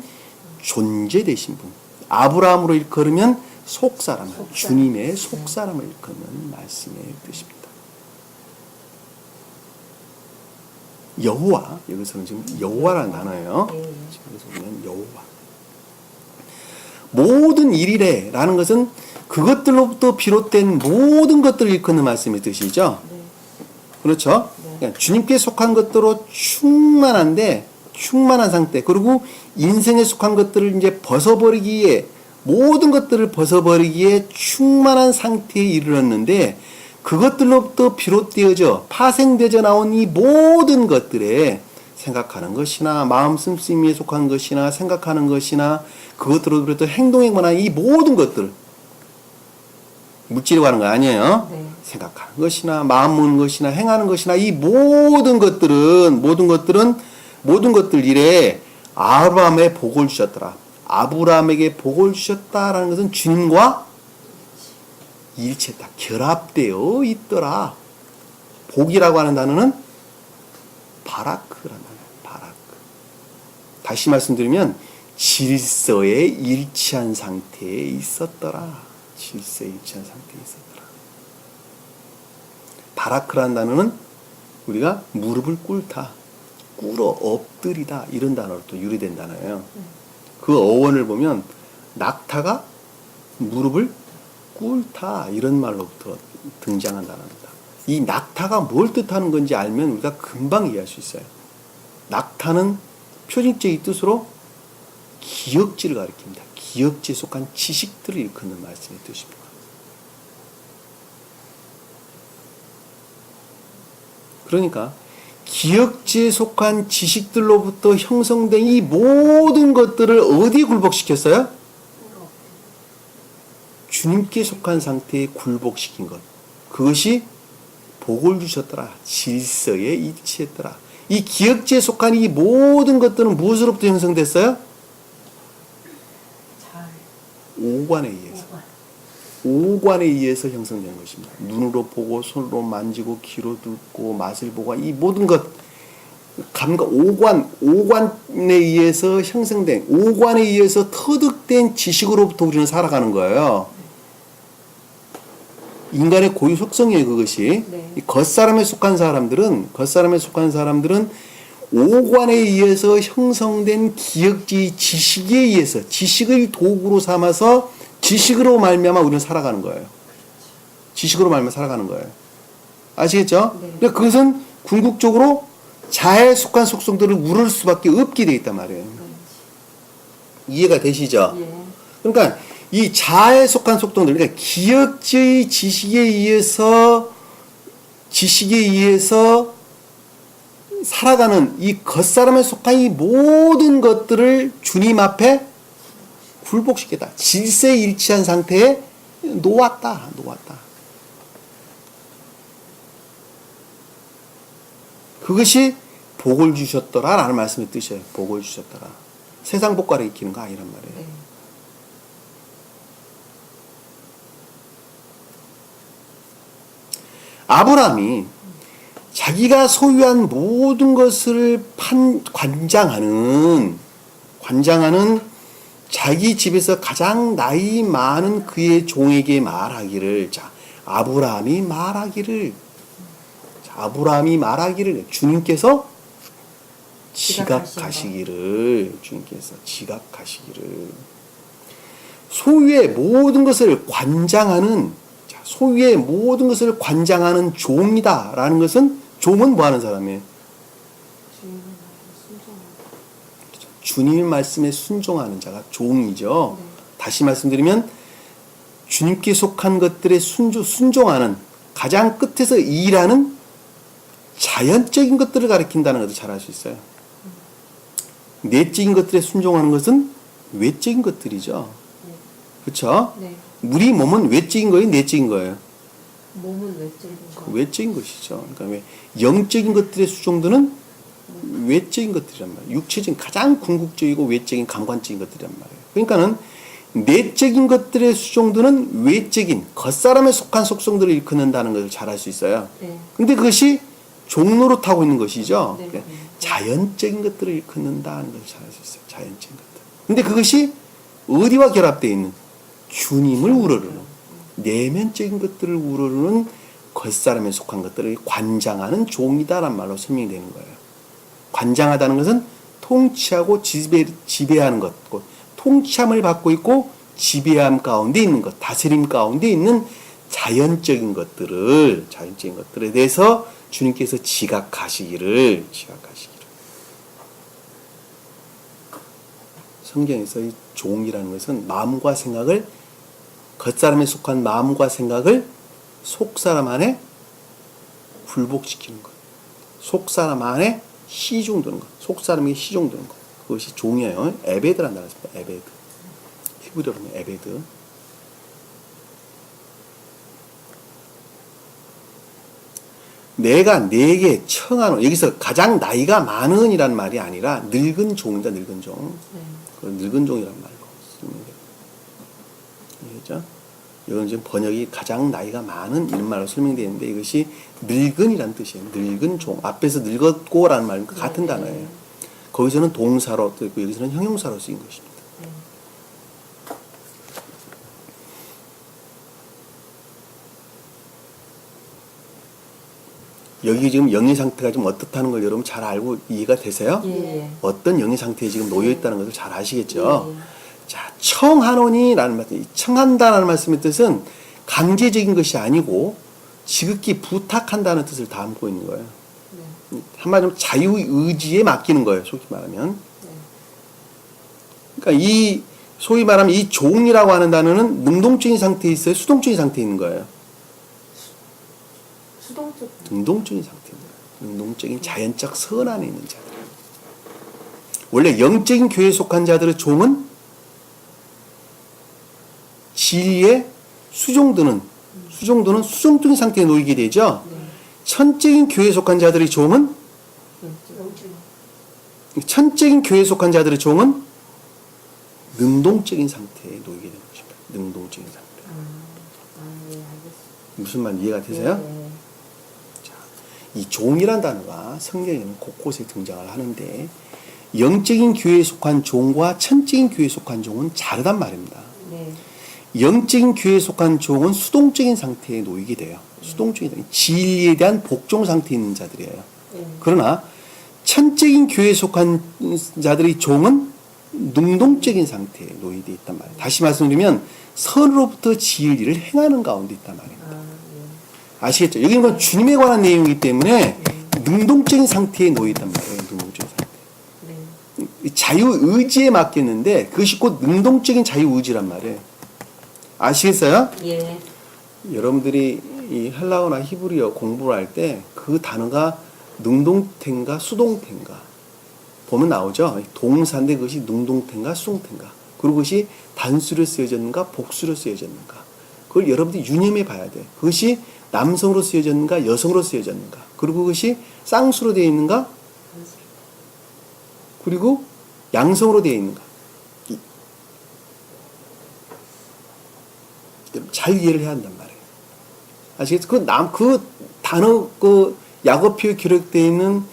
존재 되신 분. 아브라함으로 일컬으면 속사람, 주님의 속사람을 일컫는 말씀의 뜻입니다. 여호와, 여기서는 지금 여호와라는 단어예요. 여기서 보면 여호와. 모든 일이래 라는 것은 그것들로부터 비롯된 모든 것들을 일컫는 말씀의 뜻이죠. 그렇죠? 그러니까 주님께 속한 것들로 충만한데 충만한 상태, 그리고 인생에 속한 것들을 이제 벗어버리기에, 모든 것들을 벗어버리기에 충만한 상태에 이르렀는데, 그것들로부터 비롯되어져 파생되어 나온 이 모든 것들에 생각하는 것이나 마음 씀씀이에 속한 것이나 생각하는 것이나 그것들로 비롯해 행동에 관한 이 모든 것들, 물질에 관한 거 아니에요. 네. 생각하는 것이나 마음 먹는 것이나 행하는 것이나 이 모든 것들 일에 아브라함에 복을 주셨더라. 아브라함에게 복을 주셨다라는 것은 주님과 일치했다. 결합되어 있더라. 복이라고 하는 단어는 바라크라는 단어예요. 바라크. 다시 말씀드리면 질서에 일치한 상태에 있었더라. 질서에 일치한 상태에 있었더라. 바라크라는 단어는 우리가 무릎을 꿇다, 꿇어 엎드리다 이런 단어로 또 유래된 단어예요. 그 어원을 보면 낙타가 무릎을 꿇다 이런 말로부터 등장한 단어입니다. 이 낙타가 뭘 뜻하는 건지 알면 우리가 금방 이해할 수 있어요. 낙타는 표준적인 뜻으로 기역지를 가리킵니다. 기역지에 속한 지식들을 일컫는 말씀의 뜻입니다. 그러니까 기역지에 속한 지식들로부터 형성된 이 모든 것들을 어디에 굴복시켰어요? 주님께 속한 상태에 굴복시킨 것. 그것이 복을 주셨더라. 질서에 일치했더라. 이 기역지에 속한 이 모든 것들은 무엇으로부터 형성됐어요? 잘. 오관에 의해서. 오관. 오관에 의해서 형성된 것입니다. 눈으로 보고 손으로 만지고 귀로 듣고 맛을 보고 이 모든 것 감각 오관에 의해서 형성된 오관에 의해서 터득된 지식으로부터 우리는 살아가는 거예요. 인간의 고유 속성이에요, 그것이. 네. 이 겉사람에 속한 사람들은 오관에 의해서 형성된 기억지 지식에 의해서 지식을 도구로 삼아서 지식으로 말미암아 우리는 살아가는 거예요. 지식으로 말미암아 살아가는 거예요. 아시겠죠? 네. 그러니까 그것은 궁극적으로 자아에 속한 속성들을 우를 수밖에 없게 돼 있단 말이에요. 이해가 되시죠? 예. 그러니까 이 자아에 속한 속성들, 그러니까 기억지의 지식에 의해서 살아가는 이 겉사람에 속한 이 모든 것들을 주님 앞에 굴복시켰다. 질서에 일치한 상태에 놓았다. 그것이 복을 주셨더라 라는 말씀의 뜻이에요. 복을 주셨더라. 세상 복과를 익히는 거 아니란 말이에요. 네. 아브라함이 자기가 소유한 모든 것을 관장하는 자기 집에서 가장 나이 많은 그의 종에게 말하기를, 아브라함이 말하기를 주님께서 지각하시기를 소유의 모든 것을 관장하는 종이다라는 것은, 종은 뭐 하는 사람이에요? 주님의 말씀에 순종하는 자가 종이죠. 네. 다시 말씀드리면 주님께 속한 것들에 순종하는, 가장 끝에서 일하는 자연적인 것들을 가리킨다는 것을 잘 알 수 있어요. 내적인 것들에 순종하는 것은 외적인 것들이죠. 그렇죠? 네. 우리 몸은 외적인 거예요, 내적인 거예요? 몸은 외적인 거. 외적인 것이죠. 그러니까 왜 영적인 것들의 수종들은 외적인 것들이란 말이에요. 육체적인, 가장 궁극적이고 외적인 감관적인 것들이란 말이에요. 그러니까는 내적인 것들의 수종들은 외적인 겉사람에 속한 속성들을 일컫는다는 것을 잘 알 수 있어요. 네. 근데 그것이 종로릇하고 있는 것이죠. 네. 그러니까 자연적인 것들을 일컫는다는 것을 잘 알 수 있어요. 자연적인 것들. 근데 그것이 어디와 결합되어 있는? 주님을 우러르는, 내면적인 것들을 우러르는 겉사람에 속한 것들을 관장하는 종이다란 말로 설명이 되는 거예요. 관장하다는 것은 통치하고 지배하는 것, 통치함을 받고 있고 지배함 가운데 있는 것, 다스림 가운데 있는 자연적인 것들에 대해서 주님께서 지각하시기를. 성경에서 이 종이라는 것은 마음과 생각을, 겉사람에 속한 마음과 생각을 속사람 안에 굴복시키는 것, 속사람 안에 시종되는 것, 속사람에게 시종되는 것, 그것이 종이에요. 에베드라는 단어가 있습니다. 에베드. 히브리어로 하면 에베드. 내가 내게 청하노. 여기서 가장 나이가 많은이란 말이 아니라 늙은 종이다. 늙은 종. 네. 그 늙은 종이란 말로 쓰면 돼요. 이해죠? 이건 지금 번역이 가장 나이가 많은 이런 말로 설명되어 있는데 이것이 늙은이란 뜻이에요. 늙은 종. 앞에서 늙었고라는 말 같은 단어예요. 거기서는 동사로 쓰고 여기서는 형용사로 쓰인 것입니다. 네. 여기 지금 영의 상태가 좀 어떻다는 걸 여러분 잘 알고 이해가 되세요? 예. 어떤 영의 상태에 지금 놓여 있다는 것을 잘 아시겠죠? 예. 자, 청하노니라는 말씀, 청한다라는 말씀의 뜻은 강제적인 것이 아니고 지극히 부탁한다는 뜻을 담고 있는 거예요. 네. 한마디로 자유의지에 맡기는 거예요, 속히 말하면. 네. 그러니까 이 소위 말하면 이 종이라고 하는 단어는 능동적인 상태에 있어요, 수동적인 상태에 있는 거예요. 수동적. 능동적인 상태입니다. 능동적인 자연적 선 안에 있는 자들. 원래 영적인 교회에 속한 자들의 종은 진리에 수종드는 수동적인 상태에 놓이게 되죠. 네. 천적인 교회에 속한 자들의 종은 천적인 교회에 속한 자들의 종은 능동적인 상태에 놓이게 되는 것입니다. 능동적인 상태. 예, 알겠습니다. 무슨 말 이해가 되세요? 네. 이 종이란 단어가 성경에는 곳곳에 등장을 하는데 영적인 교회에 속한 종과 천적인 교회에 속한 종은 다르단 말입니다. 네. 영적인 교회에 속한 종은 수동적인 상태에 놓이게 돼요. 수동적인 상태, 진리에 대한 복종 상태에 있는 자들이에요. 네. 그러나 천적인 교회에 속한 자들의 종은 능동적인 상태에 놓이게 있단 말이에요. 다시 말씀드리면 선으로부터 진리를 행하는 가운데 있단 말이에요. 아, 예. 아시겠죠? 여기는 건 주님에 관한 내용이기 때문에 능동적인 상태에 놓여있단 말이에요. 능동적인 상태. 네. 자유의지에 맡겼는데 그것이 곧 능동적인 자유의지란 말이에요. 아시겠어요? 예. 여러분들이 이 헬라어나 히브리어 공부를 할 때 그 단어가 능동태인가 수동태인가 보면 나오죠. 동사인데 그것이 능동태인가 수동태인가 그리고 그것이 단수로 쓰여졌는가 복수로 쓰여졌는가 그걸 여러분들이 유념해 봐야 돼. 그것이 남성으로 쓰여졌는가 여성으로 쓰여졌는가 그리고 그것이 쌍수로 되어 있는가 그리고 양성으로 되어 있는가 잘 이해를 해야 한단 말이에요. 아시겠죠? 그 단어 약어표에 기록되어 있는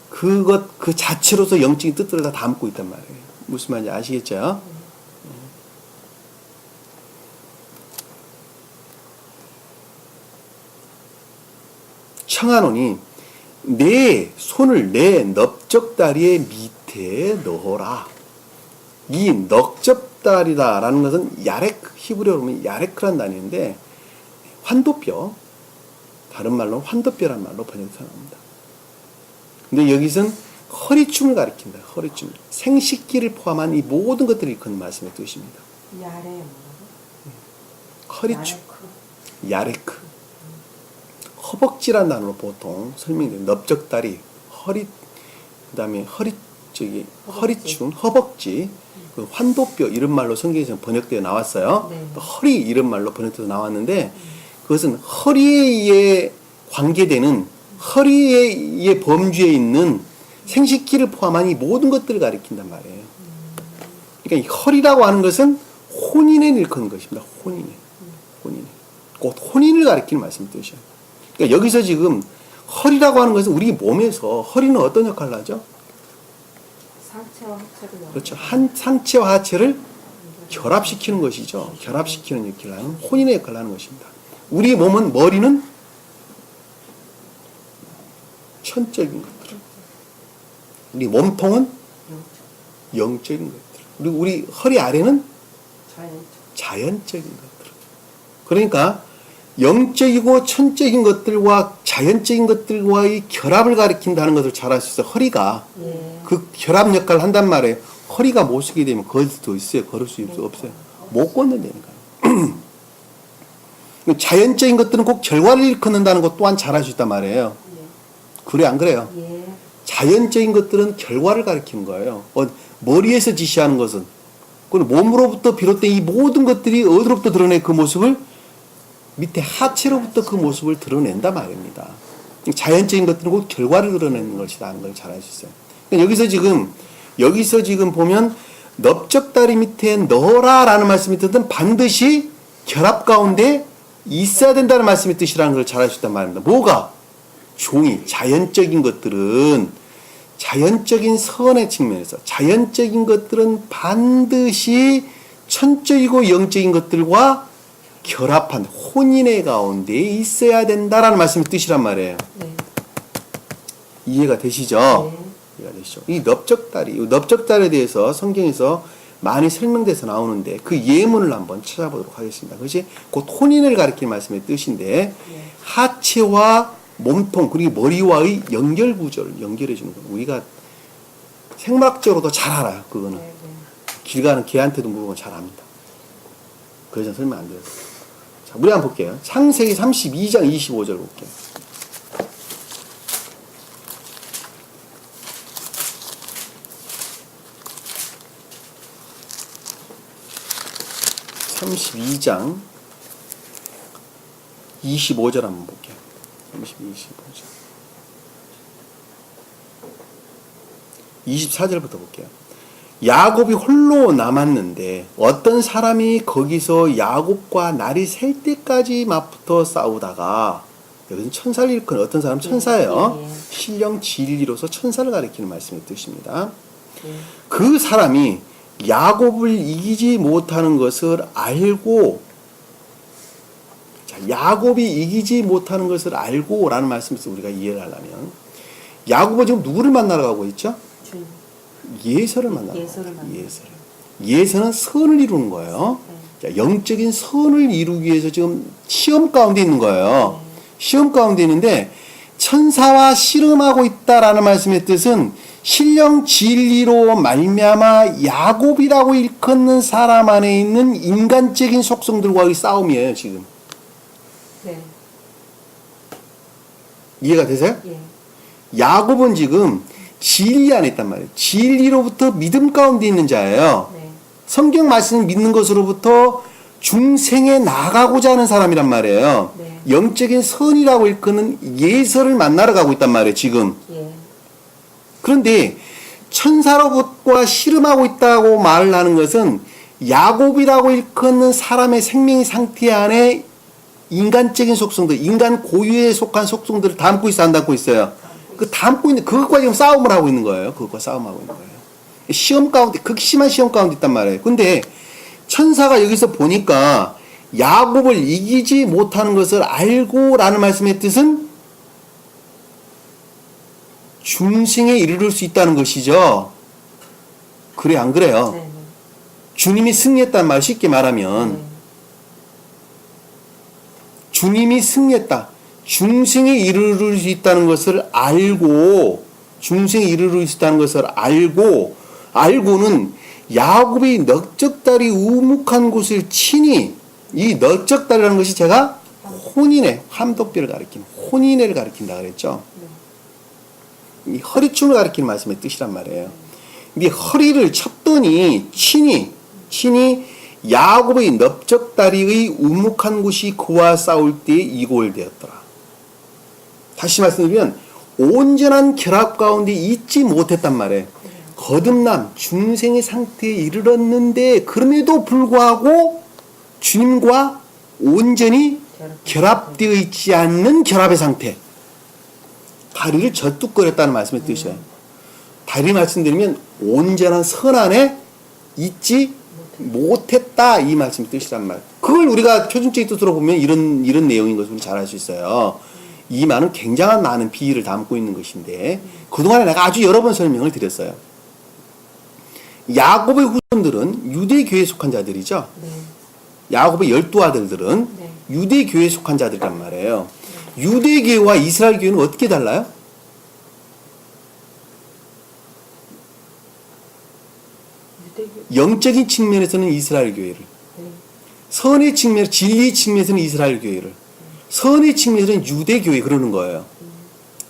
그것 그 자체로서 영적인 뜻들을 다 담고 있단 말이에요. 무슨 말인지 아시겠죠? 청하노니 내 손을 내 넓적다리의 밑에 넣어라. 이 넓적다리다라는 것은 야레크, 히브리어로 보면 야레크란 단어인데 환도뼈, 다른 말로 환도뼈란 말로 번역해서 나옵니다. 근데 여기서는 허리춤을 가리킨다. 허리춤. 생식기를 포함한 이 모든 것들을 일컫는 말씀의 뜻입니다. 야래 뭐라고? 허리춤. 야레크. 허벅지란 단어로 보통 설명돼요. 넓적다리, 허리, 그 다음에 허리춤, 허벅지, 그 환도뼈 이런 말로 성경에서 번역되어 나왔어요. 네. 또 허리 이런 말로 번역되어 나왔는데 그것은 허리에 관계되는 허리의 범주에 있는 생식기를 포함한 이 모든 것들을 가리킨단 말이에요. 그러니까 이 허리라고 하는 것은 혼인에 일컫는 것입니다. 혼인에. 곧 혼인을 가리키는 말씀 뜻이에요. 그러니까 여기서 지금 허리라고 하는 것은 우리 몸에서 허리는 어떤 역할을 하죠? 상체와 하체를 그렇죠. 상체와 하체를 결합시키는 것이죠. 결합시키는 역할을 하는 혼인의 역할을 하는 것입니다. 우리 몸은 머리는 천적인 것들. 우리 몸통은 영적인 것들. 그리고 우리 허리 아래는 자연적인 것들. 그러니까 영적이고 천적인 것들과 자연적인 것들과의 결합을 가리킨다는 것을 잘 알 수 있어요. 허리가 예. 그 결합 역할을 한단 말이에요. 허리가 못 쓰게 되면 걸을 수도 있어요. 걸을 수 없어요. 못 걷는다니까요. 자연적인 것들은 꼭 결과를 일컫는다는 것 또한 잘 알 수 있단 말이에요. 그래 안 그래요? 예. 자연적인 것들은 결과를 가리키는 거예요. 머리에서 지시하는 것은 그리고 몸으로부터 비롯된 이 모든 것들이 어디로부터 드러내 그 모습을 밑에 하체로부터 그 모습을 드러낸다 말입니다. 자연적인 것들은 곧 결과를 드러내는 것이라는 걸 잘 알 수 있어요. 그러니까 여기서 지금 보면 넓적다리 밑에 넣어라라는 말씀이 뜻은 반드시 결합 가운데 있어야 된다는 말씀의 뜻이라는 걸 잘 알 수 있단 말입니다. 뭐가? 종이, 자연적인 것들은 자연적인 선의 측면에서 자연적인 것들은 반드시 천적이고 영적인 것들과 결합한 혼인의 가운데 있어야 된다라는 말씀의 뜻이란 말이에요. 네. 이해가 되시죠? 네. 이해가 되시죠? 이 넓적다리에 대해서 성경에서 많이 설명돼서 나오는데 그 예문을 한번 찾아보도록 하겠습니다. 그것이 곧 혼인을 가리키는 말씀의 뜻인데 네. 하체와 몸통 그리고 머리와의 연결 구조를 연결해 주는 거예요. 우리가 생물학적으로도 잘 알아요. 그거는 네. 네. 길 가는 개한테도 물어보면 잘 압니다. 그래서 설명 안 돼요. 자, 우리 한번 볼게요. 창세기 32장 25절 볼게요. (32장) 25절 한번 볼게요. 24절부터 볼게요. 야곱이 홀로 남았는데 어떤 사람이 거기서 야곱과 날이 셀 때까지 맞붙어 싸우다가 여기는 천사를 일컫는 어떤 사람 천사예요. 네. 신령 진리로서 천사를 가리키는 말씀의 뜻입니다. 네. 그 사람이 야곱을 이기지 못하는 것을 알고 자, 야곱이 이기지 못하는 것을 알고 라는 말씀에서 우리가 이해를 하려면 야곱은 지금 누구를 만나러 가고 있죠? 주님. 예서를 만나러 예서를 가고 만나러 있어요. 예서는 선을 이루는 거예요. 네. 자, 영적인 선을 이루기 위해서 지금 시험 가운데 있는 거예요. 네. 시험 가운데 있는데 천사와 씨름하고 있다라는 말씀의 뜻은 신령 진리로 말미암아 야곱이라고 일컫는 사람 안에 있는 인간적인 속성들과의 싸움이에요. 지금 네. 이해가 되세요? 예. 야곱은 지금 진리 안에 있단 말이에요. 진리로부터 믿음 가운데 있는 자예요. 네. 성경 말씀을 믿는 것으로부터 중생에 나가고자 하는 사람이란 말이에요. 네. 영적인 선이라고 일컫는 예서를 만나러 가고 있단 말이에요. 지금. 예. 그런데 천사로부터 씨름하고 있다고 말을 하는 것은 야곱이라고 일컫는 사람의 생명의 상태 안에 인간적인 속성들, 인간 고유에 속한 속성들을 담고 있어 안 담고 있어요? 그 담고 있는 그것과 지금 싸움을 하고 있는 거예요. 그것과 싸움하고 있는 거예요. 시험 가운데 극심한 시험 가운데 있단 말이에요. 근데 천사가 여기서 보니까 야곱을 이기지 못하는 것을 알고라는 말씀의 뜻은 중생에 이르를 수 있다는 것이죠. 그래 안 그래요? 네. 네. 주님이 승리했단 말 쉽게 말하면 네. 주님이 승리했다. 중생에 이르를 수 있다는 것을 알고 중생에 이르를 수 있다는 것을 알고는 야곱이 넓적다리 우묵한 곳을 치니 이 넓적다리라는 것이 제가 혼인의 함독별을 가리키는 혼인회를 가리킨다 그랬죠. 이 허리춤을 가리키는 말씀의 뜻이란 말이에요. 이 허리를 쳤더니 치니 야곱의 넓적다리의 우묵한 곳이 그와 싸울 때에 이골되었더라. 다시 말씀드리면 온전한 결합 가운데 있지 못했단 말이에요. 거듭남 중생의 상태에 이르렀는데 그럼에도 불구하고 주님과 온전히 결합되어 있지 않는 결합의 상태. 다리를 젖뚝거렸다는 말씀의 뜻이에요. 다리 말씀드리면 온전한 선 안에 있지 못했다 이 말씀의 뜻이란 말. 그걸 우리가 표준적인 뜻으로 보면 이런 내용인 것을 잘 알 수 있어요. 이 말은 굉장한 많은 비유를 담고 있는 것인데 그동안에 내가 아주 여러 번 설명을 드렸어요. 야곱의 후손들은 유대교회에 속한 자들이죠. 네. 야곱의 12아들들은 네. 유대교회에 속한 자들이란 말이에요. 유대교회와 이스라엘 교회는 어떻게 달라요? 유대교. 영적인 측면에서는 이스라엘 교회를, 네. 선의 측면, 진리 측면에서는 이스라엘 교회를, 선의 측면에서는 유대 교회 그러는 거예요.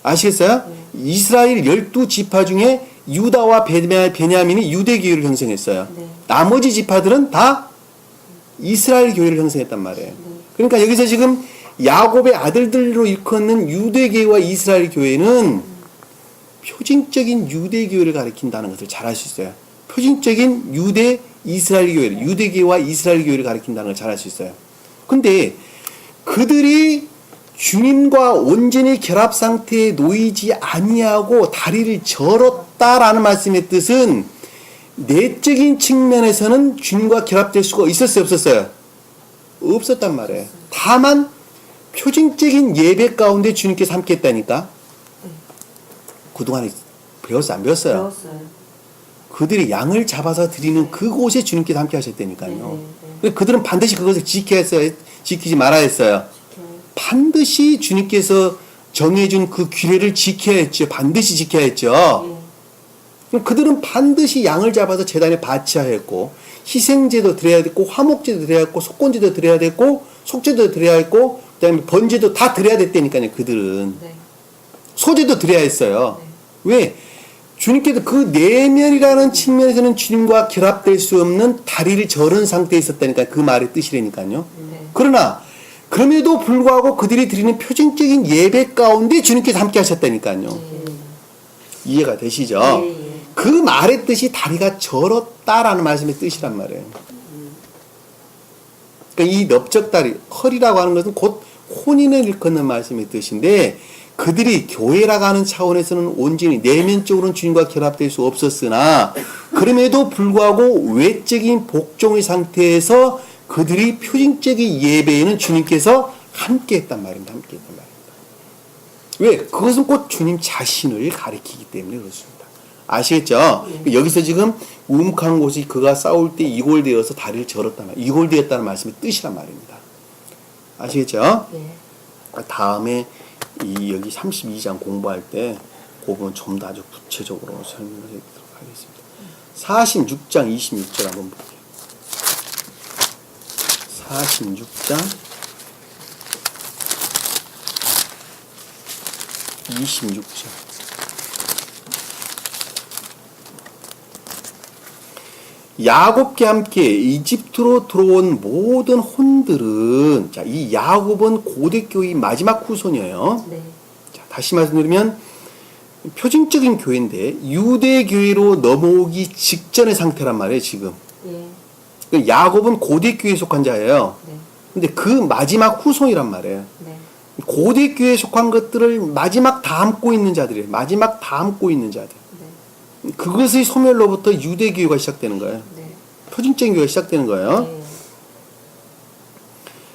아시겠어요? 이스라엘 12지파 중에 유다와 베냐민이 유대 교회를 형성했어요. 네. 나머지 지파들은 다 이스라엘 교회를 형성했단 말이에요. 네. 그러니까 여기서 지금 야곱의 아들들로 일컫는 유대교회와 이스라엘 교회는 표징적인 유대교회를 가리킨다는 것을 잘 알 수 있어요. 표징적인 유대 이스라엘 교회를, 유대교회와 이스라엘 교회를 가리킨다는 걸 잘 알 수 있어요. 근데 그들이 주님과 온전히 결합 상태에 놓이지 아니하고 다리를 절었다라는 말씀의 뜻은 내적인 측면에서는 주님과 결합될 수가 있었어요, 없었어요? 없었단 말이에요. 다만 표징적인 예배 가운데 주님께서 함께 했다니까. 그동안에 배웠어, 안 배웠어요? 배웠어요. 그들이 양을 잡아서 드리는 그곳에 주님께서 함께 하셨다니까요. 네. 그들은 반드시 그것을 지켜야 했어요, 지키지 말아야 했어요. 반드시 주님께서 정해준 그 규례를 지켜야 했죠. 반드시 지켜야 했죠. 그럼 그들은 반드시 양을 잡아서 제단에 바쳐야 했고, 희생제도 드려야 됐고, 화목제도 드려야 했고, 속건제도 드려야 됐고, 속죄도 드려야 했고, 그 다음에 번제도 다 드려야 됐다니까요. 그들은 네. 소제도 드려야 했어요. 왜? 주님께서 그 내면이라는 측면에서는 주님과 결합될 수 없는 다리를 절은 상태에 있었다니까. 그 말의 뜻이라니까요. 네. 그러나 그럼에도 불구하고 그들이 드리는 표징적인 예배 가운데 주님께서 함께 하셨다니까요. 이해가 되시죠? 예. 그 말의 뜻이 다리가 절었다라는 말씀의 뜻이란 말이에요. 그러니까 이 넓적다리, 허리라고 하는 것은 곧 혼인을 일컫는 말씀의 뜻인데, 그들이 교회라고 하는 차원에서는 온전히 내면적으로는 주님과 결합될 수 없었으나 그럼에도 불구하고 외적인 복종의 상태에서 그들이 표징적인 예배에는 주님께서 함께 했단 말입니다. 함께 했단 말입니다. 왜? 그것은 곧 주님 자신을 가리키기 때문에 그렇습니다. 아시겠죠? 여기서 지금 우묵한 곳이 그가 싸울 때 이골되어서 다리를 절었단 말이에요. 이골되었다는 말씀의 뜻이란 말입니다. 아시겠죠? 네. 다음에 여기 32장 공부할 때 그 부분 좀 더 아주 구체적으로 설명을 해드리도록 하겠습니다. 46장 26절 한번 볼게요. 46장 26절. 야곱과 함께 이집트로 들어온 모든 혼들은, 자, 이 야곱은 고대교의 마지막 후손이에요. 네. 자, 다시 말씀드리면 표징적인 교회인데 유대교회로 넘어오기 직전의 상태란 말이에요, 지금. 예. 야곱은 고대교회에 속한 자예요. 네. 근데 그 마지막 후손이란 말이에요. 네. 고대교회에 속한 것들을 마지막 다 안고 있는 자들이에요. 마지막 다 안고 있는 자들. 네. 그것의 소멸로부터 유대교회가 시작되는 거예요. 네. 표징적인 교회가 시작되는 거예요. 네.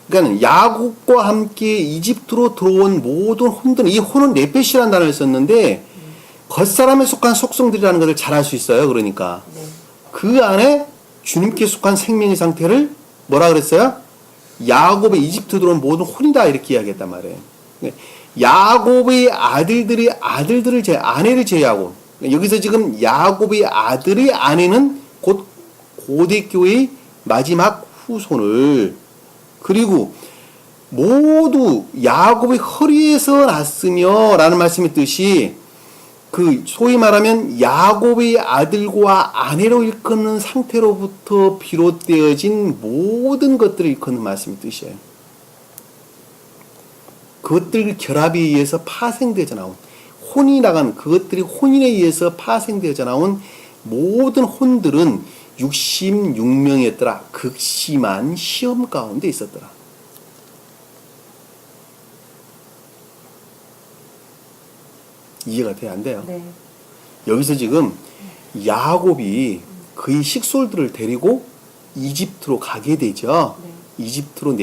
그러니까 야곱과 함께 이집트로 들어온 모든 혼들은, 이 혼은 네페시라는 단어를 썼는데 겉사람에 속한 속성들이라는 것을 잘 알 수 있어요. 그러니까 네. 그 안에 주님께 속한 생명의 상태를 뭐라 그랬어요? 야곱의 이집트 들어온 모든 혼이다, 이렇게 이야기했단 말이에요. 야곱의 아들들을 아내를 제외하고, 여기서 지금 야곱의 아들의 아내는 곧 고대교회의 마지막 후손을, 그리고 모두 야곱의 허리에서 났으며 라는 말씀의 뜻이, 그 소위 말하면 야곱의 아들과 아내로 일컫는 상태로부터 비롯되어진 모든 것들을 일컫는 말씀의 뜻이에요. 그것들 결합에 의해서 파생되어져 나온, 혼이 나간 그것들이 혼인에 의해서 파생되어져 나온 모든 혼들은 66명이었더라. 극심한 시험 가운데 있었더라. 이해가 돼야 안 돼요? 네. 여기서 지금 야곱이 그의 식솔들을 데리고 이집트로 가게 되죠. 네. 이집트로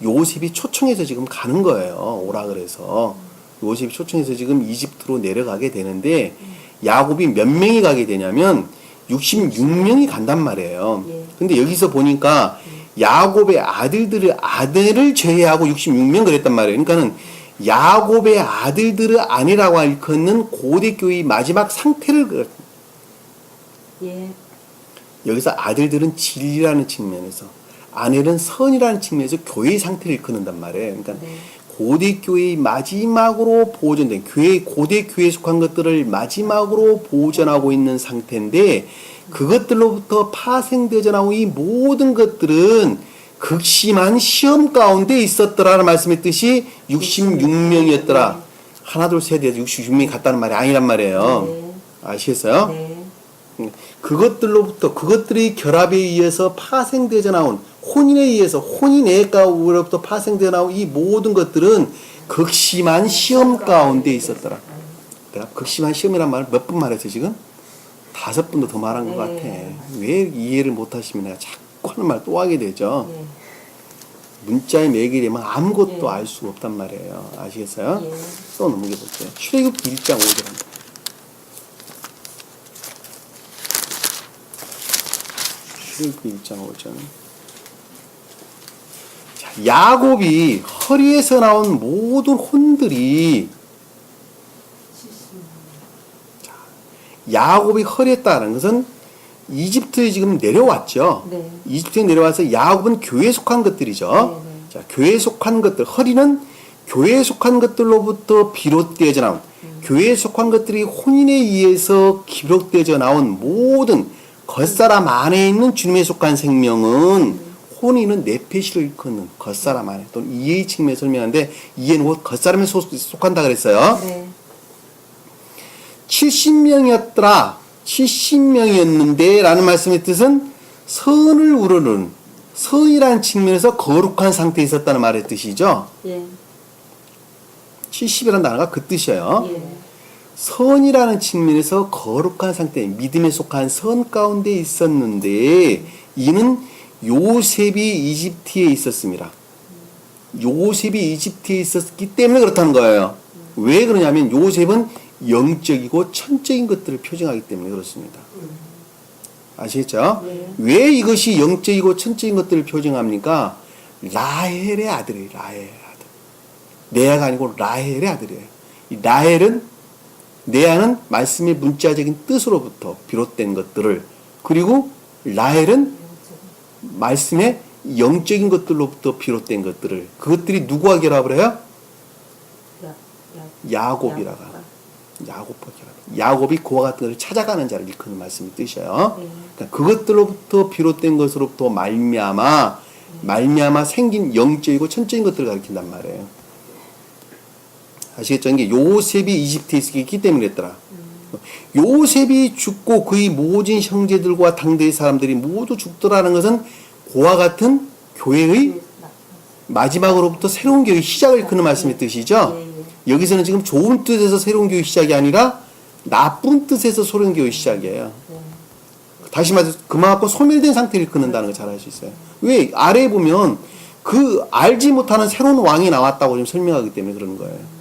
요셉이 초청해서 지금 가는 거예요. 오라 그래서. 요셉이 초청해서 지금 이집트로 내려가게 되는데, 야곱이 몇 명이 가게 되냐면 66명이 간단 말이에요. 예. 근데 여기서 보니까 야곱의 아들을 제외하고 66명 그랬단 말이에요. 그러니까는 야곱의 아들들의 아내라고 일컫는 고대교회의 마지막 상태를, 예. 여기서 아들들은 진리라는 측면에서, 아내는 선이라는 측면에서 교회의 상태를 일컫는단 말이에요. 그러니까 네. 고대교회의 마지막으로 보존된, 고대교회에 속한 것들을 마지막으로 보존하고 있는 상태인데, 그것들로부터 파생되어 나온 이 모든 것들은 극심한 시험 가운데 있었더라라는 말씀했듯이 66명이었더라. 하나 둘 셋 해서 66명이 갔다는 말이 아니란 말이에요. 네. 아시겠어요? 네. 그것들로부터 그것들의 결합에 의해서 파생되어 나온 혼인에 의해서 혼인의 가운데로부터 파생되어 나온 이 모든 것들은 극심한 시험 가운데 있었더라. 내가 극심한 시험이란 말을 몇 번 말했어요 지금? 5번도 더 말한 것 네. 같아. 왜 이해를 못하시면 내가 자꾸 하는 말 또 하게 되죠. 네. 문자에 매게 되면 아무것도 예. 알 수가 없단 말이에요. 아시겠어요? 예. 또 넘겨 볼게요. 출애굽기 1장 5절입니다. 출애굽기 1장 5절. 자, 야곱이 허리에서 나온 모든 혼들이 야곱이 허리했다는 것은 이집트에 지금 내려왔죠. 네. 이집트에 내려와서 야곱은 교회에 속한 것들이죠. 네, 네. 자, 교회에 속한 것들, 허리는 교회에 속한 것들로부터 비롯되어져 나온, 교회에 속한 것들이 혼인에 의해서 기록되어져 나온 모든 겉사람 안에 있는 주님에 속한 생명은 혼인은 네페시를 일컫는 겉사람 안에 또는 이해의 측면에 설명하는데 이해는 곧 겉사람에 속한다 그랬어요. 네. 70명이었더라. 70명이었는데 라는 말씀의 뜻은 선을 우러는 선이라는 측면에서 거룩한 상태에 있었다는 말의 뜻이죠. 예. 70이라는 단어가 그 뜻이에요. 예. 선이라는 측면에서 거룩한 상태, 믿음에 속한 선 가운데 있었는데 이는 요셉이 이집트에 있었습니다. 요셉이 이집트에 있었기 때문에 그렇다는 거예요. 왜 그러냐면 요셉은 영적이고 천적인 것들을 표정하기 때문에 그렇습니다. 아시겠죠? 네. 왜 이것이 영적이고 천적인 것들을 표정합니까? 라헬의 아들이에요. 라헬의 아들. 레아가 아니고 라헬의 아들이에요. 이 라헬은 레아는 말씀의 문자적인 뜻으로부터 비롯된 것들을 그리고 라헬은 말씀의 영적인 것들로부터 비롯된 것들을 그것들이 누구와 결합을 해요? 야곱이라가. 야곱과 결합. 야곱이 그와 같은 것을 찾아가는 자를 일컫는 말씀이 뜻이에요. 그러니까 그것들로부터 비롯된 것으로부터 말미암아 생긴 영적이고 천적인 것들을 가리킨단 말이에요. 아시겠죠? 이게 요셉이 이집트에 있기 때문에 그랬더라. 요셉이 죽고 그의 모진 형제들과 당대의 사람들이 모두 죽더라는 것은 그와 같은 교회의 마지막으로부터 새로운 교회의 시작을 일컫는 말씀의 뜻이죠. 여기서는 지금 좋은 뜻에서 새로운 교회 시작이 아니라 나쁜 뜻에서 새로운 교회 시작이에요. 다시 말해서 그만큼 소멸된 상태를 일컫는다는 걸 잘 알 수 있어요. 왜? 아래에 보면 그 알지 못하는 새로운 왕이 나왔다고 지금 설명하기 때문에 그러는 거예요.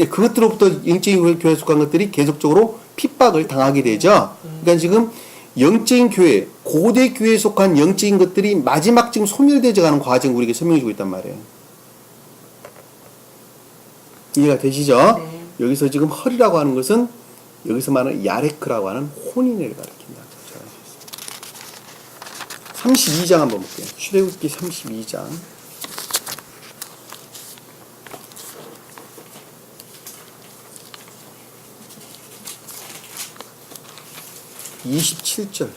그것들로부터 영적인 교회에 속한 것들이 계속적으로 핍박을 당하게 되죠. 그러니까 지금 영적인 교회, 고대 교회에 속한 영적인 것들이 마지막 지금 소멸되어 가는 과정을 우리에게 설명해 주고 있단 말이에요. 이해가 되시죠? 네. 여기서 지금 헐이라고 하는 것은 여기서 말하는 야레크라고 하는 혼인을 가리킨다. 잘 아시겠어요? 32장 한번 볼게요. 출애굽기 32장. 27절.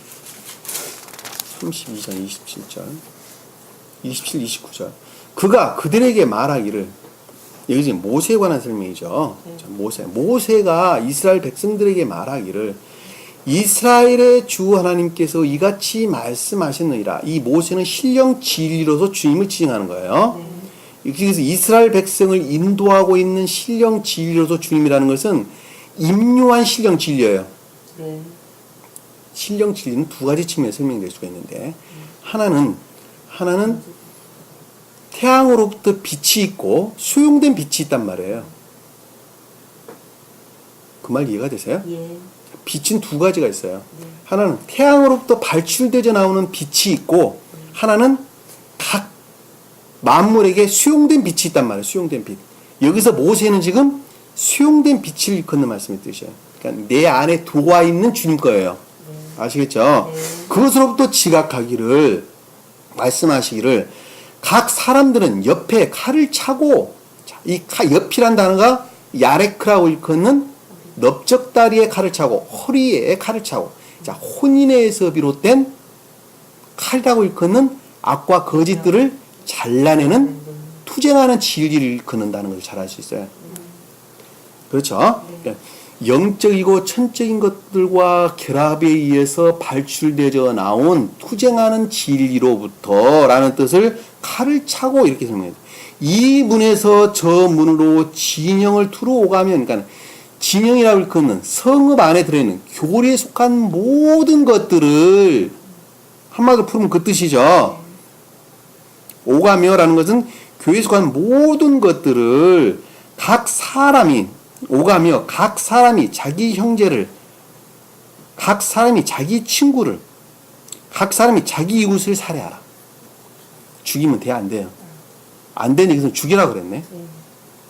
32장 27절. 27, 29절. 그가 그들에게 말하기를 여기 지금 모세에 관한 설명이죠. 자, 모세가 이스라엘 백성들에게 말하기를 이스라엘의 주 하나님께서 이같이 말씀하셨느니라. 이 모세는 신령 진리로서 주님을 지칭하는 거예요. 그래서 이스라엘 백성을 인도하고 있는 신령 진리로서 주님이라는 것은 임요한 신령 진리예요. 네. 신령 진리는 두 가지 측면에서 설명될 수가 있는데 하나는 태양으로부터 빛이 있고 수용된 빛이 있단 말이에요. 그 말 이해가 되세요? 예. 빛은 두 가지가 있어요. 하나는 태양으로부터 발출되져 나오는 빛이 있고 하나는 각 만물에게 수용된 빛이 있단 말이에요. 수용된 빛. 여기서 모세는 지금 수용된 빛을 일컫는 말씀의 뜻이에요. 그러니까 내 안에 들어와 있는 주님 거예요. 아시겠죠? 그것으로부터 지각하기를 말씀하시기를 각 사람들은 옆에 칼을 차고 이 옆이란 단어가 야레크라고 일컫는 넓적다리에 칼을 차고 허리에 칼을 차고 자 혼인에서 비롯된 칼이라고 일컫는 악과 거짓들을 잘라내는 투쟁하는 진리를 일컫는다는 것을 잘 알 수 있어요. 그렇죠? 그러니까 영적이고 천적인 것들과 결합에 의해서 발출되어 나온 투쟁하는 진리로부터라는 뜻을 칼을 차고 이렇게 설명해요. 이 문에서 저 문으로 진영을 두루 오가면, 그러니까 진영이라고 일컫는 성읍 안에 들어있는 교리에 속한 모든 것들을 한마디로 풀으면 그 뜻이죠. 오가며라는 것은 교회에 속한 모든 것들을 각 사람이 오가며 각 사람이 자기 형제를, 각 사람이 자기 친구를, 각 사람이 자기 이웃을 살해하라. 죽이면 돼, 안 돼요? 안 되는 얘기는 죽이라 그랬네.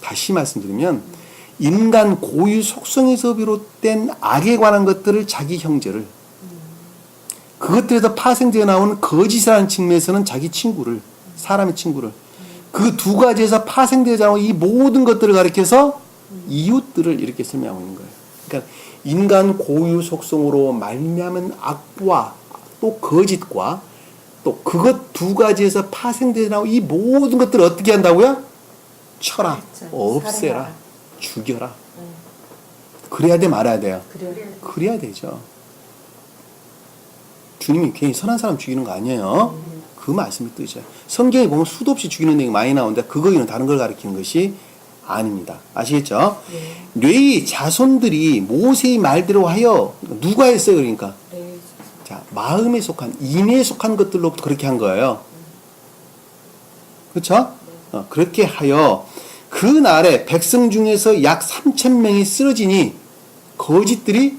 다시 말씀드리면 인간 고유 속성에서 비롯된 악에 관한 것들을 자기 형제를, 그것들에서 파생되어 나오는 거짓이라는 측면에서는 자기 친구를, 사람의 친구를, 그 두 가지에서 파생되어 나오는 이 모든 것들을 가리켜서 이웃들을 이렇게 설명하고 있는 거예요. 그러니까 인간 고유 속성으로 말미암은 악과 또 거짓과 또 그것 두 가지에서 파생되어 나오는 이 모든 것들을 어떻게 한다고요? 쳐라, 없애라, 죽여라. 그래야 돼, 말아야 돼요? 그래야 되죠. 주님이 괜히 선한 사람 죽이는 거 아니에요. 그 말씀이 뜻이에요. 성경에 보면 수도 없이 죽이는 내용이 많이 나오는데 그거는 다른 걸 가리키는 것이 아닙니다. 아시겠죠? 뇌의 자손들이 모세의 말대로 하여 누가 했어요? 그러니까 자, 마음에 속한, 인에 속한 것들로부터 그렇게 한 거예요. 그렇죠? 그렇게 하여 그 날에 백성 중에서 약 3,000명이 쓰러지니 거짓들이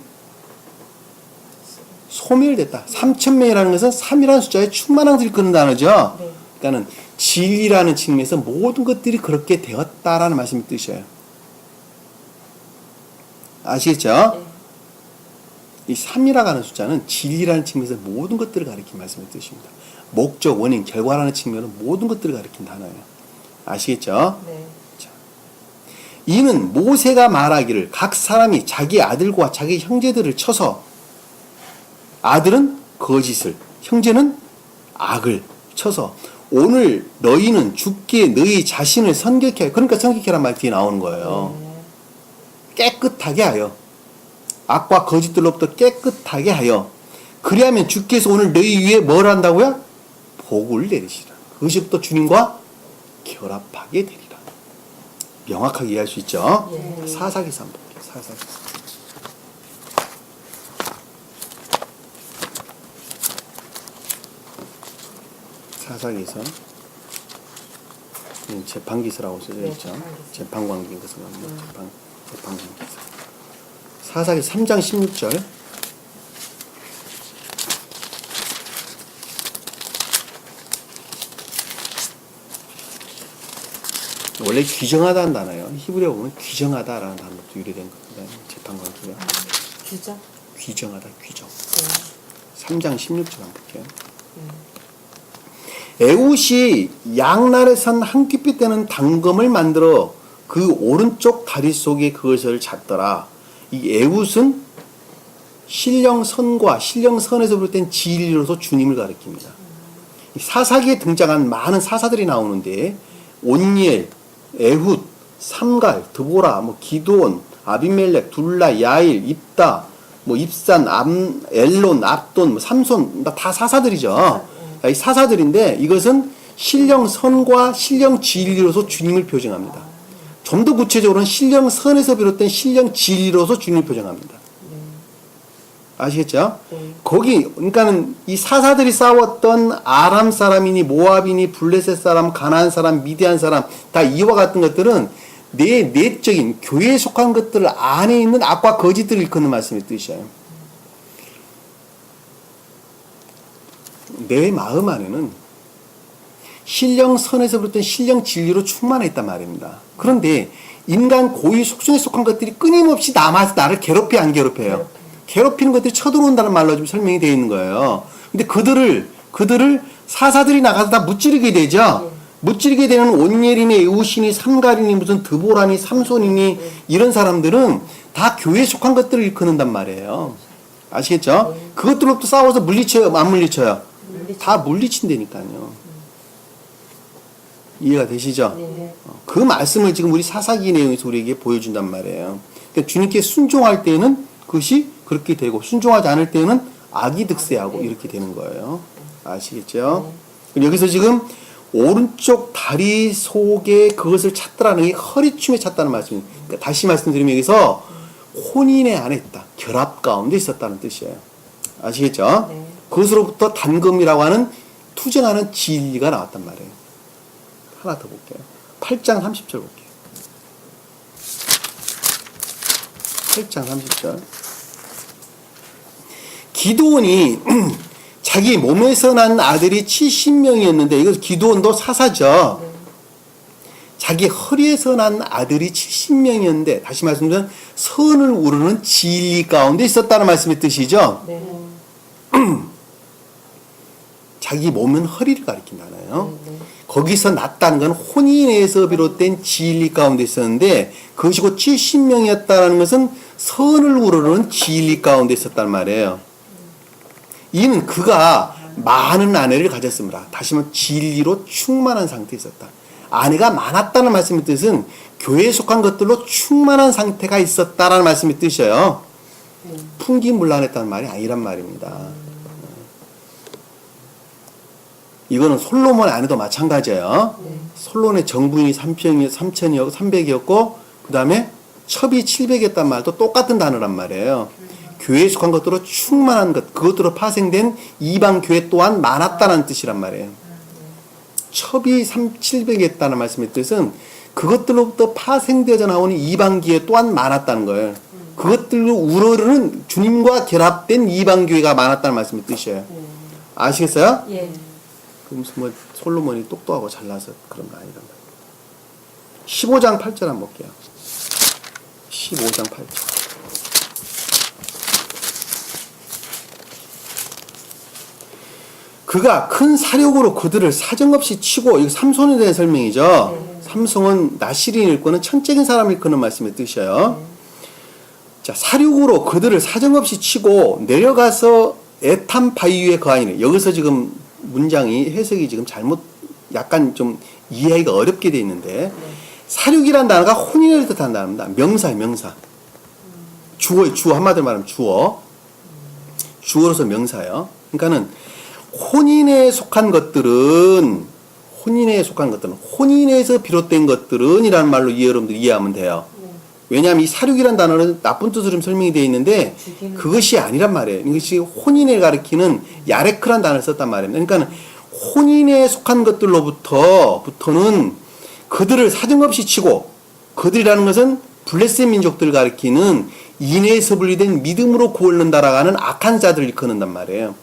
소멸됐다. 3,000명이라는 것은 3이라는 숫자에 충만한 것을 이끄는 단어죠. 그러니까는 진리라는 측면에서 모든 것들이 그렇게 되었다라는 말씀이 뜻이에요. 아시겠죠? 이 3이라고 하는 숫자는 진리라는 측면에서 모든 것들을 가리킨 말씀의 뜻입니다. 목적, 원인, 결과라는 측면은 모든 것들을 가리킨 단어예요. 아시겠죠? 자, 이는 모세가 말하기를 각 사람이 자기 아들과 자기 형제들을 쳐서, 아들은 거짓을, 형제는 악을 쳐서 오늘 너희는 주께 너희 자신을 선격해 하여, 그러니까 선격해란 말 뒤에 나오는 거예요. 깨끗하게 하여, 악과 거짓들로부터 깨끗하게 하여, 그리하면 주께서 오늘 너희 위에 뭘 한다고요? 복을 내리시라. 그것부터 주님과 결합하게 되리라. 명확하게 이해할 수 있죠? 사사기서 한번 볼게요. 사사기서. 사사기서 재판기서라고 써져 있죠. 재판관계에서 나오는 재판관계서. 사사기 3장 16절. 원래 규정하다는 단어예요. 히브리어 보면 규정하다라는 단어도 유래된 겁니다. 재판관계가. 규정? 규정하다, 규정. 3장 16절 한번 볼게요. 에훗이 양날에 선 한 뼘빛 되는 당금을 만들어 그 오른쪽 다리 속에 그것을 잤더라. 이 에훗은 신령선과 신령선에서 비롯된 진리로서 주님을 가리킵니다. 사사기에 등장한 많은 사사들이 나오는데 온니엘, 에훗, 삼갈, 드보라, 기드온, 아비멜렉, 둘라, 야일, 입다, 입산, 엘론, 압돈, 삼손 다 사사들이죠. 이 사사들인데 이것은 신령선과 신령진리로서 주님을 표정합니다. 좀 더 구체적으로는 신령선에서 비롯된 신령진리로서 주님을 표정합니다. 아시겠죠? 거기 그러니까는 이 사사들이 싸웠던 아람 사람이니 모압이니 블레셋 사람, 가나안 사람, 미디안 사람 다 이와 같은 것들은 내 내적인 교회에 속한 것들 안에 있는 악과 거짓들을 일컫는 말씀의 뜻이에요. 내 마음 안에는 신령선에서 비롯된 신령진리로 충만해 있단 말입니다. 그런데 인간 고유 속성에 속한 것들이 끊임없이 남아서 나를 괴롭혀 안 괴롭혀요? 괴롭히는 것들이 쳐들어온다는 말로 좀 설명이 되어 있는 거예요. 근데 그들을 사사들이 나가서 다 무찌르게 되죠. 무찌르게 되는 온니엘이니 에훗이니 삼갈이니 무슨 드보라니 삼손이니 이런 사람들은 다 교회에 속한 것들을 일컫는단 말이에요. 아시겠죠? 그것들로부터 싸워서 물리쳐요, 안 물리쳐요? 물리치. 다 물리친다니까요. 이해가 되시죠? 네. 그 말씀을 지금 우리 사사기 내용에서 우리에게 보여준단 말이에요. 그러니까 주님께 순종할 때는 그것이 그렇게 되고 순종하지 않을 때는 악이 득세하고 이렇게 되는 거예요. 아시겠죠? 여기서 지금 오른쪽 다리 속에 그것을 찾더라는 게 허리춤에 찾다는 말씀입니다. 그러니까 다시 말씀드리면 여기서 혼인의 안에 있다. 결합 가운데 있었다는 뜻이에요. 아시겠죠? 네. 그것으로부터 단금이라고 하는 투쟁하는 진리가 나왔단 말이에요. 하나 더 볼게요. 8장 30절 볼게요. 8장 30절. 기드온이 자기 몸에서 난 아들이 70명이었는데 이거 기드온도 사사죠. 네. 자기 허리에서 난 아들이 70명이었는데 다시 말씀드리면 선을 우르는 진리 가운데 있었다는 말씀의 뜻이죠. 네. 자기 몸은 허리를 가리킨다나요. 네. 거기서 났다는 건 혼인에서 비롯된 진리 가운데 있었는데 그것이 곧 70명이었다는 것은 선을 우러르는 진리 가운데 있었단 말이에요. 이는 그가 많은 아내를 가졌습니다. 다시 말하면 진리로 충만한 상태에 있었다. 아내가 많았다는 말씀의 뜻은 교회에 속한 것들로 충만한 상태가 있었다라는 말씀의 뜻이에요. 풍기문란했다는 말이 아니란 말입니다. 이거는 솔로몬 아내도 마찬가지예요. 솔로몬의 정부인이 3,300이었고 그 다음에 첩이 700이었단 말도 똑같은 단어란 말이에요. 교회에 속한 것들로 충만한 것, 그것들로 파생된 이방 교회 또한 많았다는 뜻이란 말이에요. 첩이 700이었다는 말씀의 뜻은 그것들로부터 파생되어져 나오는 이방 교회 또한 많았다는 거예요. 그것들로 우러르는 주님과 결합된 이방 교회가 많았다는 말씀의 뜻이에요. 아시겠어요? 예. 그럼 뭐 솔로몬이 똑똑하고 잘나서 그런 거 아니란 말이에요. 15장 8절 한번 볼게요. 15장 8절. 그가 큰 사력으로 그들을 사정없이 치고, 이거 삼손에 대한 설명이죠. 삼손은 나시린 일거는 천적인 사람을 일컫는 말씀의 뜻이에요. 자, 사륙으로 그들을 사정없이 치고 내려가서 에탐 바위에 거하니라. 여기서 지금 문장이 해석이 지금 잘못 약간 좀 이해하기가 어렵게 돼 있는데 사륙이란 단어가 혼인을 뜻하는 단어입니다. 명사예요, 명사. 주어예요, 주어. 한마디로 말하면 주어. 주어로서 명사예요. 그러니까는 혼인에 속한 것들은 혼인에서 비롯된 것들은 이라는 말로 여러분들 이해하면 돼요. 왜냐하면 이 사륙이란 단어는 나쁜 뜻으로 좀 설명이 되어 있는데 그것이 아니란 말이에요. 이것이 혼인에 가리키는 야레크란 단어를 썼단 말입니다. 그러니까 혼인에 속한 것들로부터는 그들을 사정없이 치고, 그들이라는 것은 블레셋 민족들을 가리키는 인해에서 분리된 믿음으로 구원른다라고 하는 악한 자들을 일컫는단 말이에요.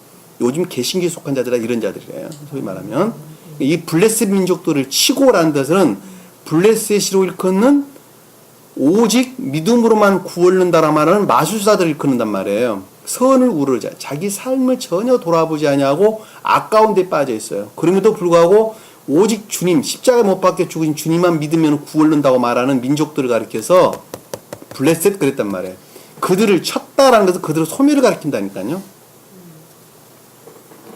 요즘 개신교에 속한 자들이라 이런 자들이래요. 소위 말하면 이 블레셋 민족들을 치고라는 뜻은 블레셋이로 일컫는 오직 믿음으로만 구원른다라 말하는 마술사들을 일컫는단 말이에요. 선을 우르자, 자기 삶을 전혀 돌아보지 아니하고 악가운데 빠져 있어요. 그럼에도 불구하고 오직 주님, 십자가에 못 박혀 죽으신 주님만 믿으면 구원른다고 말하는 민족들을 가리켜서 블레셋 그랬단 말이에요. 그들을 쳤다라는 것은 그들의 소멸을 가리킨다니까요.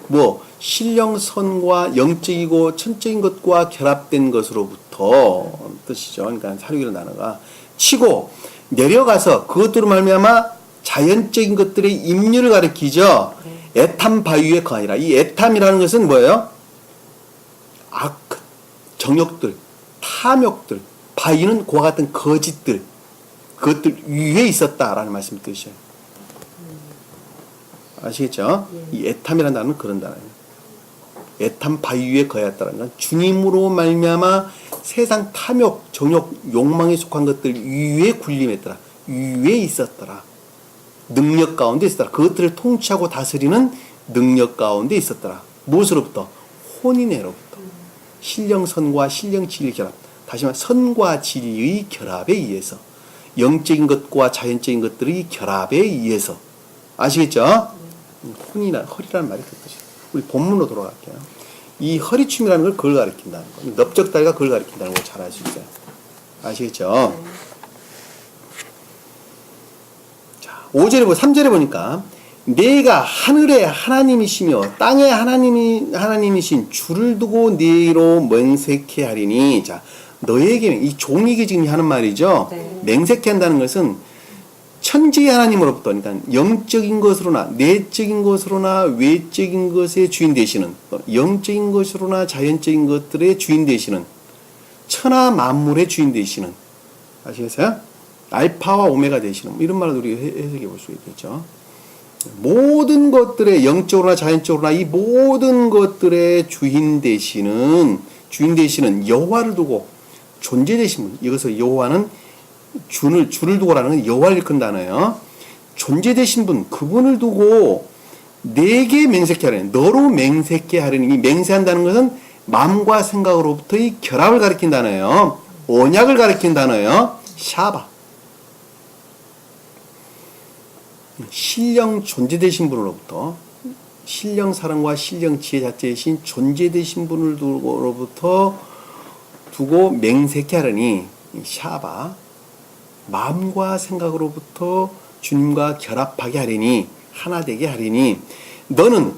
뭐 신령선과 영적이고 천적인 것과 결합된 것으로부터 뜻이죠. 그러니까 사륙이라는 단어가 치고 내려가서 그것들로 말미암아 자연적인 것들의 임류를 가리키죠. 에탐 바위에 거하니라. 이 에탐이라는 것은 뭐예요? 악, 정욕들, 탐욕들, 바위는 그와 같은 거짓들, 그것들 위에 있었다라는 말씀의 뜻이에요. 아시겠죠? 이 에탐이라는 단어는 그런 단어예요. 에탐 바위 위에 거하였다는 건 주님으로 말미암아 세상 탐욕, 정욕, 욕망에 속한 것들 위에 군림했더라. 위에 있었더라. 능력 가운데 있었더라. 그것들을 통치하고 다스리는 능력 가운데 있었더라. 무엇으로부터? 혼인애로부터. 신령선과 신령진리의 결합. 다시 말해 선과 진리의 결합에 의해서. 영적인 것과 자연적인 것들의 결합에 의해서. 아시겠죠? 허리라는 말이 그 뜻이에요. 우리 본문으로 돌아갈게요. 이 허리춤이라는 걸 그걸 가리킨다는 거예요. 넓적다리가 그걸 가리킨다는 걸 잘 알 수 있어요. 아시겠죠? 자, 5절에 3절에 보니까 내가 하늘의 하나님이시며 땅의 하나님이신 주를 두고 네로 맹세케 하리니. 자, 너에게, 이 종에게 지금 하는 말이죠. 네. 맹세케 한다는 것은 천지의 하나님으로부터, 그러니까 영적인 것으로나 내적인 것으로나 외적인 것의 주인 되시는, 영적인 것으로나 자연적인 것들의 주인 되시는, 천하 만물의 주인 되시는, 아시겠어요? 알파와 오메가 되시는, 이런 말을 우리가 해석해 볼 수 있겠죠. 모든 것들의 영적으로나 자연적으로나 이 모든 것들의 주인 되시는 여호와를 두고 존재 되신 분. 여기서 여호와는 주를 두고라는 건 여호와를 일컫는 단어예요. 존재 되신 분, 그분을 두고 내게 맹세케 하려니, 너로 맹세케 하려니. 이 맹세한다는 것은 마음과 생각으로부터의 결합을 가리킨 단어예요. 언약을 가리킨 단어예요. 샤바. 신령 존재 되신 분으로부터, 신령 사랑과 신령 지혜 자체이신 존재 되신 분을 두고 맹세케 하려니. 샤바. 마음과 생각으로부터 주님과 결합하게 하리니, 하나 되게 하리니. 너는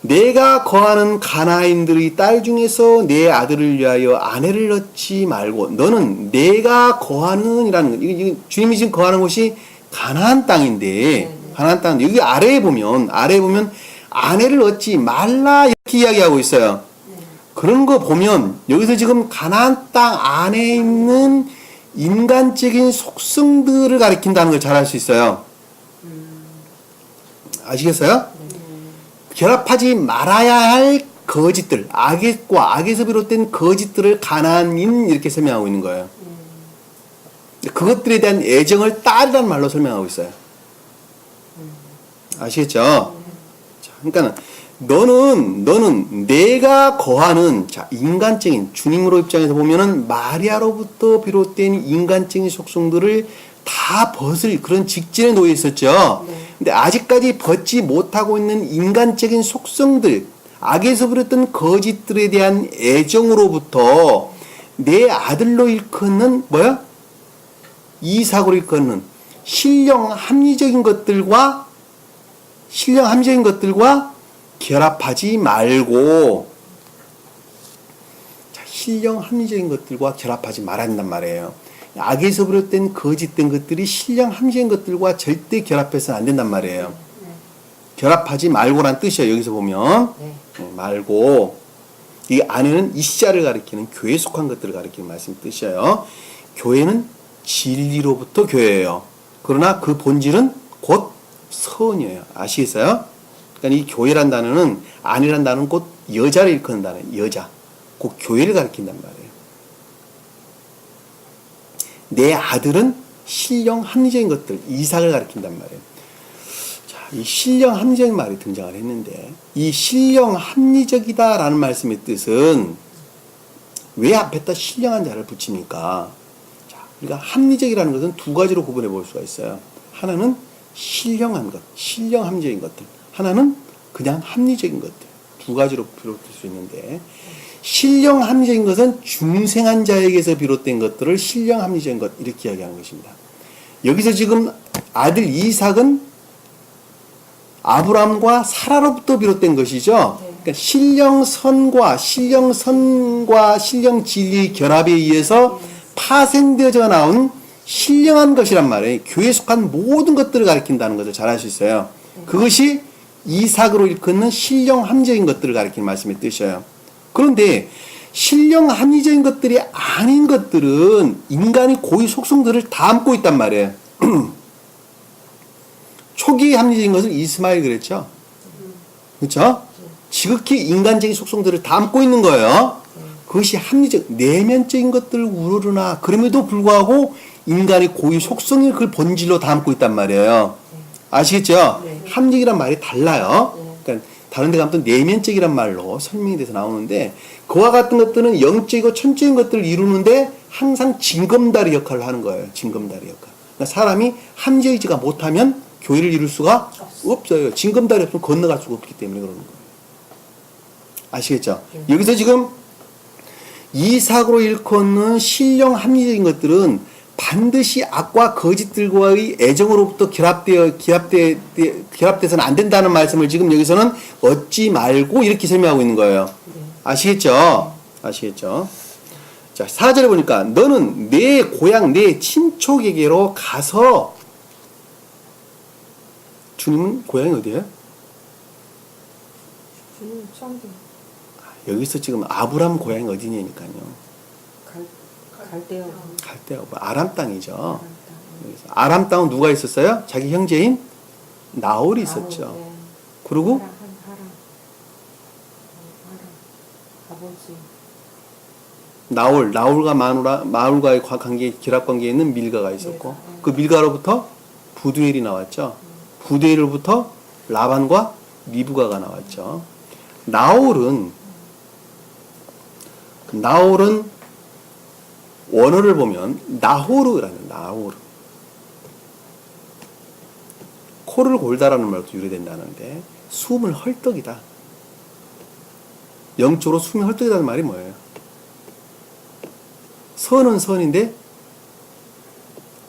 내가 거하는 가나안인들의 딸 중에서 내 아들을 위하여 아내를 얻지 말고. 너는 내가 거하는 이라는 것, 이게 주님이 지금 거하는 곳이 가나안 땅인데, 가나안 땅, 여기 아래에 보면 아내를 얻지 말라 이렇게 이야기하고 있어요. 그런 거 보면 여기서 지금 가나안 땅 안에 있는 인간적인 속성들을 가리킨다는 걸 잘 알 수 있어요. 아시겠어요? 결합하지 말아야 할 거짓들, 악에서 비롯된 거짓들을 가나안인 이렇게 설명하고 있는 거예요. 그것들에 대한 애정을 딸이라는 말로 설명하고 있어요. 아시겠죠? 자, 그러니까 너는 내가 거하는, 자, 인간적인, 주님으로 입장에서 보면은 마리아로부터 비롯된 인간적인 속성들을 다 벗을 그런 직진에 놓여 있었죠. 근데 아직까지 벗지 못하고 있는 인간적인 속성들, 악에서 비롯된 거짓들에 대한 애정으로부터 내 아들로 일컫는 뭐야? 이삭으로 일컫는 신령 합리적인 것들과 결합하지 말고. 자, 신령 합리적인 것들과 결합하지 말아야 한단 말이에요. 악에서 비롯된 거짓된 것들이 신령 합리적인 것들과 절대 결합해서는 안 된단 말이에요. 결합하지 말고란 뜻이에요. 여기서 보면 말고. 이 안에는 이 시자를 가리키는 교회에 속한 것들을 가리키는 말씀 뜻이에요. 교회는 진리로부터 교회예요. 그러나 그 본질은 곧 선이에요. 아시겠어요? 그러니까 이 교회란 단어는, 안이란 단어는 곧 여자를 일컫는 단어예요. 여자. 곧 교회를 가리킨단 말이에요. 내 아들은 신령 합리적인 것들, 이삭을 가리킨단 말이에요. 자, 이 신령 합리적인 말이 등장을 했는데, 이 신령 합리적이다라는 말씀의 뜻은 왜 앞에다 신령한 자를 붙입니까? 자, 그러니까 합리적이라는 것은 두 가지로 구분해 볼 수가 있어요. 하나는 신령한 것, 신령 합리적인 것들. 하나는 그냥 합리적인 것들. 두 가지로 비롯될 수 있는데, 신령 합리적인 것은 중생한 자에게서 비롯된 것들을 신령 합리적인 것, 이렇게 이야기하는 것입니다. 여기서 지금 아들 이삭은 아브라함과 사라로부터 비롯된 것이죠. 그러니까 신령선과 신령 진리의 결합에 의해서 파생되어져 나온 신령한 것이란 말이에요. 교회에 속한 모든 것들을 가리킨다는 것을 잘 알 수 있어요. 그것이 이삭으로 일컫는 신령 합리적인 것들을 가리키는 말씀의 뜻이에요. 그런데 신령 합리적인 것들이 아닌 것들은 인간의 고유 속성들을 다 담고 있단 말이에요. 초기 합리적인 것은 이스마엘 그랬죠. 그렇죠? 지극히 인간적인 속성들을 담고 있는 거예요. 그것이 합리적, 내면적인 것들을 우러르나 그럼에도 불구하고 인간의 고유 속성을 그 본질로 담고 있단 말이에요. 아시겠죠? 합리적이란 말이 달라요. 그러니까 다른 데 가면 또 내면적이란 말로 설명이 돼서 나오는데, 그와 같은 것들은 영적이고 천적인 것들을 이루는데 항상 징검다리 역할을 하는 거예요. 징검다리 역할. 그러니까 사람이 합리적이지가 못하면 교회를 이룰 수가 없어요. 징검다리 없으면 건너갈 수가 없기 때문에 그러는 거예요. 아시겠죠? 여기서 지금 이삭으로 일컫는 신령 합리적인 것들은 반드시 악과 거짓들과의 애정으로부터 결합돼서는 안 된다는 말씀을 지금 여기서는 얻지 말고 이렇게 설명하고 있는 거예요. 아시겠죠? 아시겠죠? 자, 4절에 보니까 너는 내 고향, 내 친족에게로 가서 주님은 고향이 어디예요? 주님 성경 여기서 지금 아브람 고향이 어디냐니까요. 갈대요. 갈대아 아람 땅이죠. 여기서 아람 땅은 누가 있었어요? 자기 형제인 나홀이 있었죠. 네. 그리고 하람. 아버지. 나홀과 마울과의 결합 관계에 있는 밀가가 있었고, 밀가, 네. 그 밀가로부터 부두엘이 나왔죠. 부두엘로부터 라반과 리브가가 나왔죠. 나홀은 원어를 보면 나호르라는 나호르. 코를 골다라는 말도 유래된다는데 숨을 헐떡이다. 영적으로 숨이 헐떡이다는 말이 뭐예요? 선은 선인데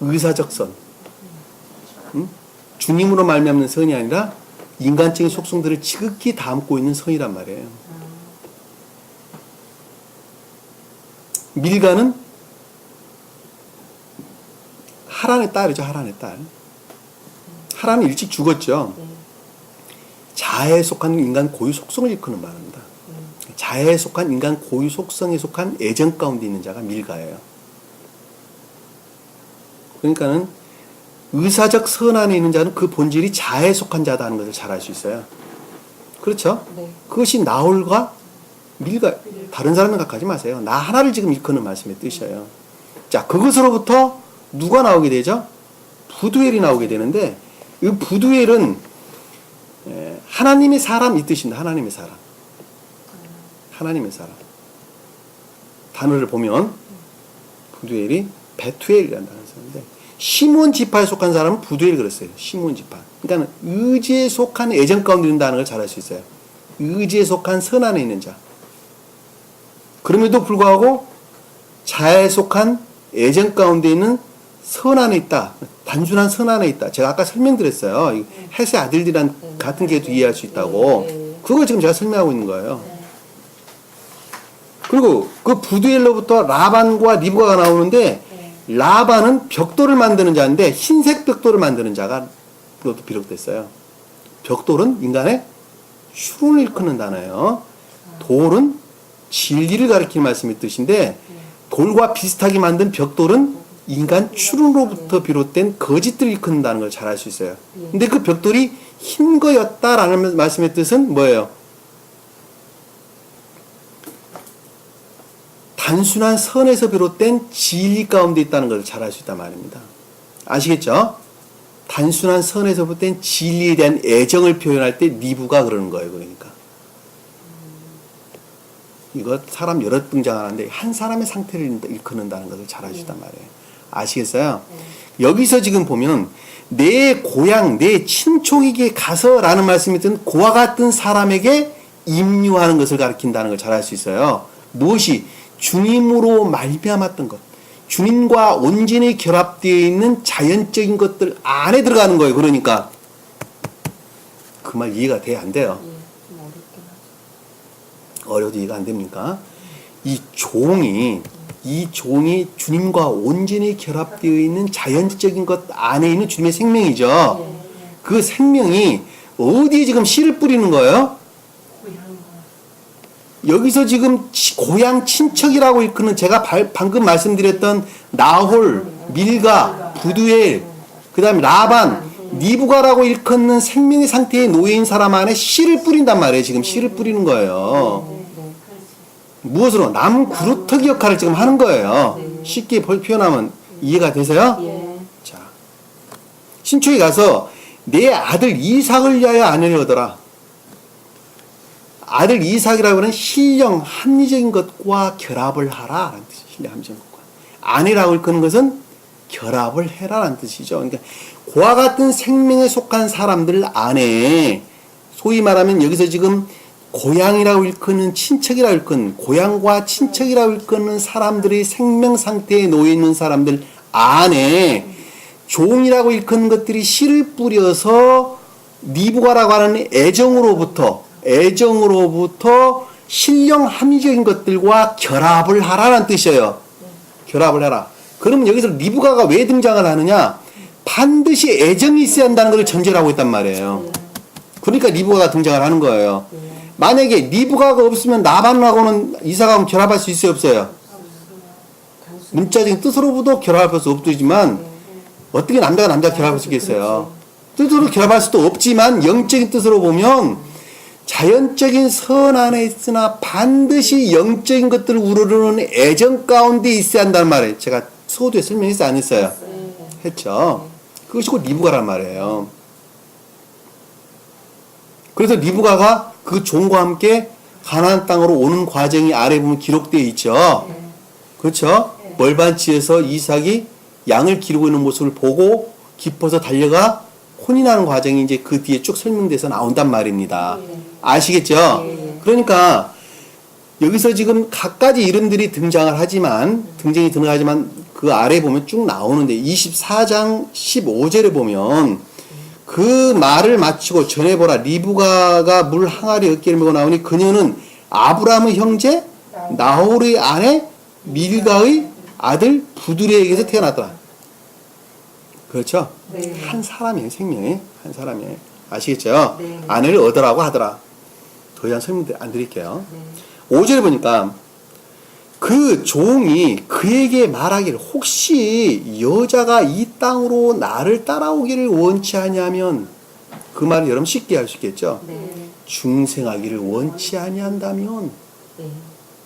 의사적 선. 주님으로 말미암는 선이 아니라 인간적인 속성들을 지극히 담고 있는 선이란 말이에요. 밀가는 하란의 딸이죠. 하란의 딸. 하란은 일찍 죽었죠. 네. 자아에 속한 인간 고유 속성을 일컫는 말입니다. 자아에 속한 인간 고유 속성에 속한 애정 가운데 있는 자가 밀가예요. 그러니까는 의사적 선 안에 있는 자는 그 본질이 자아에 속한 자다 하는 것을 잘 알 수 있어요. 그렇죠? 네. 그것이 나홀과 밀가, 다른 사람을 생각하지 마세요. 나 하나를 지금 일컫는 말씀의 뜻이에요. 자, 그것으로부터 누가 나오게 되죠? 부두엘이 나오게 되는데, 이 부두엘은 하나님의 사람 이 뜻입니다. 하나님의 사람. 하나님의 사람. 단어를 보면 부두엘이 베투엘이라는 단어를 쓰는데, 시몬 지파에 속한 사람은 부두엘 그랬어요. 시몬 지파. 그러니까 의지에 속한 애정 가운데 있다는 걸 잘 알 수 있어요. 의지에 속한 선 안에 있는 자. 그럼에도 불구하고 자아에 속한 애정 가운데 있는 선 안에 있다. 단순한 선 안에 있다. 제가 아까 설명드렸어요. 헷의 아들들이란 같은 게도 이해할 수 있다고. 그걸 지금 제가 설명하고 있는 거예요. 그리고 그 부두엘로부터 라반과 리브가가 나오는데, 라반은 벽돌을 만드는 자인데 흰색 벽돌을 만드는 자가 로도 비롯됐어요. 벽돌은 인간의 슈론을 일컫는 단어예요. 돌은 진리를 가리키는 말씀의 뜻인데, 돌과 비슷하게 만든 벽돌은 인간 추론으로부터 비롯된 거짓들을 일컫는다는 걸 잘 알 수 있어요. 근데 그 벽돌이 흰 거였다라는 말씀의 뜻은 뭐예요? 단순한 선에서 비롯된 진리 가운데 있다는 걸 잘 알 수 있단 말입니다. 아시겠죠? 단순한 선에서 비롯된 진리에 대한 애정을 표현할 때 리브가 그러는 거예요. 그러니까. 이거 사람 여러 등장하는데 한 사람의 상태를 일컫는다는 것을 잘 알 수 있단 말이에요. 아시겠어요? 여기서 지금 보면 내 고향, 내 친족에게 가서라는 말씀이 든 그와 같은 사람에게 임유하는 것을 가리킨다는 걸 잘 알 수 있어요. 무엇이? 주님으로 말미암았던 것, 주님과 온전히 결합되어 있는 자연적인 것들 안에 들어가는 거예요. 그러니까 그 말 이해가 돼야 안 돼요? 좀 어렵긴 하죠. 어려도 이해가 안 됩니까? 이 종이 주님과 온전히 결합되어 있는 자연적인 것 안에 있는 주님의 생명이죠. 그 생명이 어디에 지금 씨를 뿌리는 거예요? 여기서 지금 고향 친척이라고 일컫는 제가 방금 말씀드렸던 나홀, 밀가, 부두엘, 그 다음에 라반, 리브가라고 일컫는 생명의 상태에 놓여있는 사람 안에 씨를 뿌린단 말이에요. 지금 씨를 뿌리는 거예요. 무엇으로? 나무 그루터기 역할을 지금 하는 거예요. 쉽게 표현하면 이해가 되세요? 자, 신축에 가서 내 아들 이삭을 위하여 아내를 얻어라. 아들 이삭이라고 하는 신령 합리적인 것과 결합을 하라 라는 뜻이에요. 신령 합리적인 것과. 아내라고 일컫는 것은 결합을 해라 라는 뜻이죠. 그러니까 그와 같은 생명에 속한 사람들 안에 소위 말하면 여기서 지금 고향이라고 일컫는 친척이라고 일컫는 고향과 친척이라고 일컫는 사람들의 생명 상태에 놓여 있는 사람들 안에 종이라고 일컫는 것들이 씨를 뿌려서 니부가라고 하는 애정으로부터 신령 합리적인 것들과 결합을 하라는 뜻이에요. 결합을 해라. 그러면 여기서 리브가가 왜 등장을 하느냐? 반드시 애정이 있어야 한다는 것을 전제로 하고 있단 말이에요. 그러니까 리브가가 등장을 하는 거예요. 만약에 리브가가 없으면 나반하고는 이삭하고는 결합할 수 있어요, 없어요? 문자적인 뜻으로부터 결합할 수 없지만 어떻게 남자가 남자가 결합할 수 있겠어요? 뜻으로 결합할 수도 없지만 영적인 뜻으로 보면 자연적인 선 안에 있으나 반드시 영적인 것들을 우러르는 애정 가운데 있어야 한다는 말이에요. 제가 서두에 설명했어요, 안 했어요? 했죠. 그것이 곧 리브가란 말이에요. 그래서 리브가가 그 종과 함께 가나안 땅으로 오는 과정이 아래 보면 기록되어 있죠. 그렇죠? 멀반치에서 이삭이 양을 기르고 있는 모습을 보고 기뻐서 달려가 혼인하는 과정이 이제 그 뒤에 쭉 설명돼서 나온단 말입니다. 아시겠죠? 그러니까 여기서 지금 각가지 이름들이 등장이 들어가지만 그 아래 보면 쭉 나오는데 24장 15절에 보면 그 말을 마치고 전해보라. 리브가가 물 항아리 어깨를 메고 나오니 그녀는 아브라함의 형제 나홀의 아내 밀가의 아들 부두레에게서 태어났더라. 그렇죠? 네. 한 사람이에요. 생명이 한 사람이에요. 아시겠죠? 네. 아내를 얻으라고 하더라. 더 이상 설명 안 드릴게요. 네. 5절에 보니까 그 종이 그에게 말하기를 혹시 여자가 이 땅으로 나를 따라오기를 원치 아니하면 그 말을 여러분 쉽게 할 수 있겠죠? 네. 중생하기를 원치 아니한다면 네.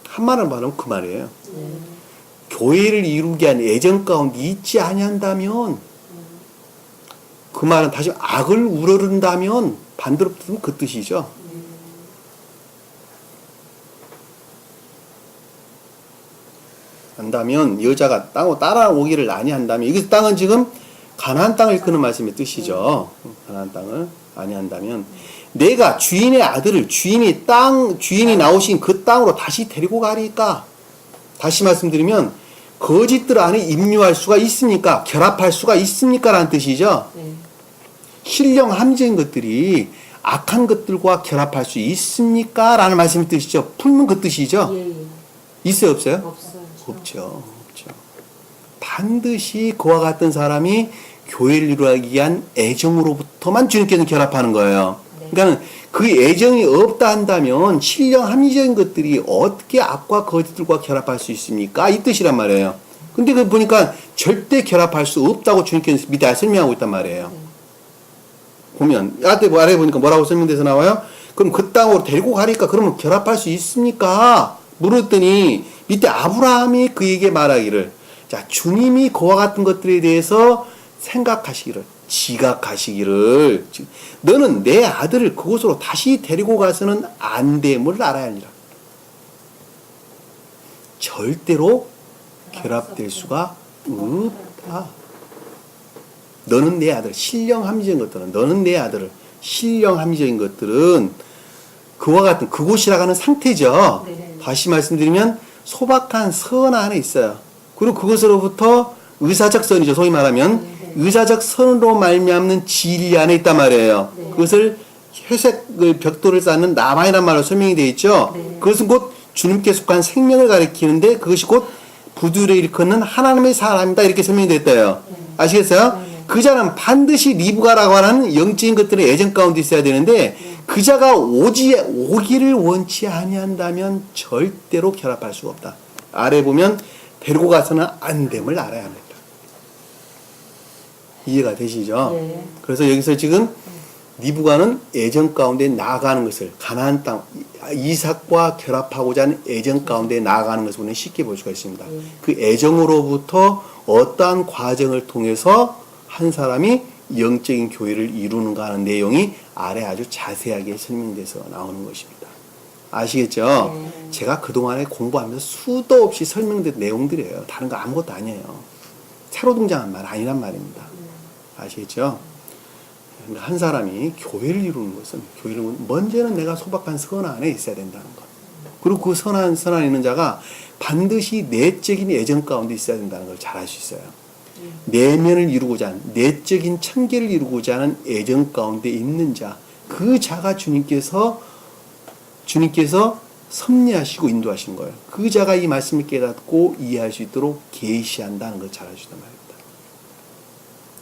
한말을 말하면 그 말이에요. 네. 교회를 이루게 한 애정 가운데 있지 아니한다면 그 말은 다시 악을 우러른다면 반대로 듣면 그 뜻이죠. 한다면 여자가 땅으로 따라오기를 아니한다면 여기서 땅은 지금 가나안 땅을 이끄는 말씀의 뜻이죠. 가나안 땅을 아니한다면 내가 주인의 아들을 주인이 나오신 그 땅으로 다시 데리고 가리까. 다시 말씀드리면 거짓들 안에 임류할 수가 있습니까? 결합할 수가 있습니까? 라는 뜻이죠. 네. 신령 합리적인 것들이 악한 것들과 결합할 수 있습니까? 라는 말씀의 뜻이죠. 풀면 그 뜻이죠. 예, 예. 있어요, 없어요? 없어요. 없죠. 반드시 그와 같은 사람이 교회를 이루기 위한 애정으로부터만 주님께서 결합하는 거예요. 네. 그러니까 그 애정이 없다 한다면 신령 합리적인 것들이 어떻게 악과 거짓들과 결합할 수 있습니까? 이 뜻이란 말이에요. 근데 그 보니까 절대 결합할 수 없다고 주님께서 밑에 설명하고 있단 말이에요. 보면 아래 보니까 뭐라고 설명돼서 나와요? 그럼 그 땅으로 데리고 가니까 그러면 결합할 수 있습니까? 물었더니 밑에 아브라함이 그에게 말하기를 자 주님이 그와 같은 것들에 대해서 생각하시기를 지각하시기를 너는 내 아들을 그곳으로 다시 데리고 가서는 안 됨을 알아야 하니라. 절대로 결합될 수가 없다. 너는 내 아들, 신령 합리적인 것들은 너는 내 아들을 신령 합리적인 것들은 그와 같은 그곳이라고 하는 상태죠. 네. 다시 말씀드리면 소박한 선 안에 있어요. 그리고 그것으로부터 의사적 선이죠. 소위 말하면 의사적 선으로 말미암는 진리 안에 있단 말이에요. 네. 그것을 회색 벽돌을 쌓는 나만이란 말로 설명이 되어 있죠. 네. 그것은 곧 주님께 속한 생명을 가리키는데 그것이 곧 부두를 일컫는 하나님의 사람이다 이렇게 설명이 됐대요. 아시겠어요? 그 자는 반드시 리브가라고 하는 영적인 것들의 애정 가운데 있어야 되는데 그 자가 오기를 원치 아니한다면 절대로 결합할 수가 없다. 아래 보면 데리고 가서는 안 됨을 알아야 합니다. 이해가 되시죠? 네. 그래서 여기서 지금 리브가는 애정 가운데 나아가는 것을 가나안 땅 이삭과 결합하고자 하는 애정 가운데 나아가는 것을 우리는 쉽게 볼 수가 있습니다. 그 애정으로부터 어떠한 과정을 통해서 한 사람이 영적인 교회를 이루는가 하는 내용이 아래 아주 자세하게 설명돼서 나오는 것입니다. 아시겠죠? 제가 그동안에 공부하면서 수도 없이 설명된 내용들이에요. 다른 거 아무것도 아니에요. 새로 등장한 말 아니란 말입니다. 아시겠죠? 한 사람이 교회를 이루는 것은 먼저는 내가 소박한 선 안에 있어야 된다는 것. 그리고 그 선 안에 있는 자가 반드시 내적인 애정 가운데 있어야 된다는 걸 잘 알 수 있어요. 내면을 이루고자 하는 내적인 청계를 이루고자 하는 애정 가운데 있는 자, 그 자가 주님께서 섭리하시고 인도하신 거예요. 그 자가 이 말씀을 깨닫고 이해할 수 있도록 계시한다는 걸 잘 알아주단 말입니다.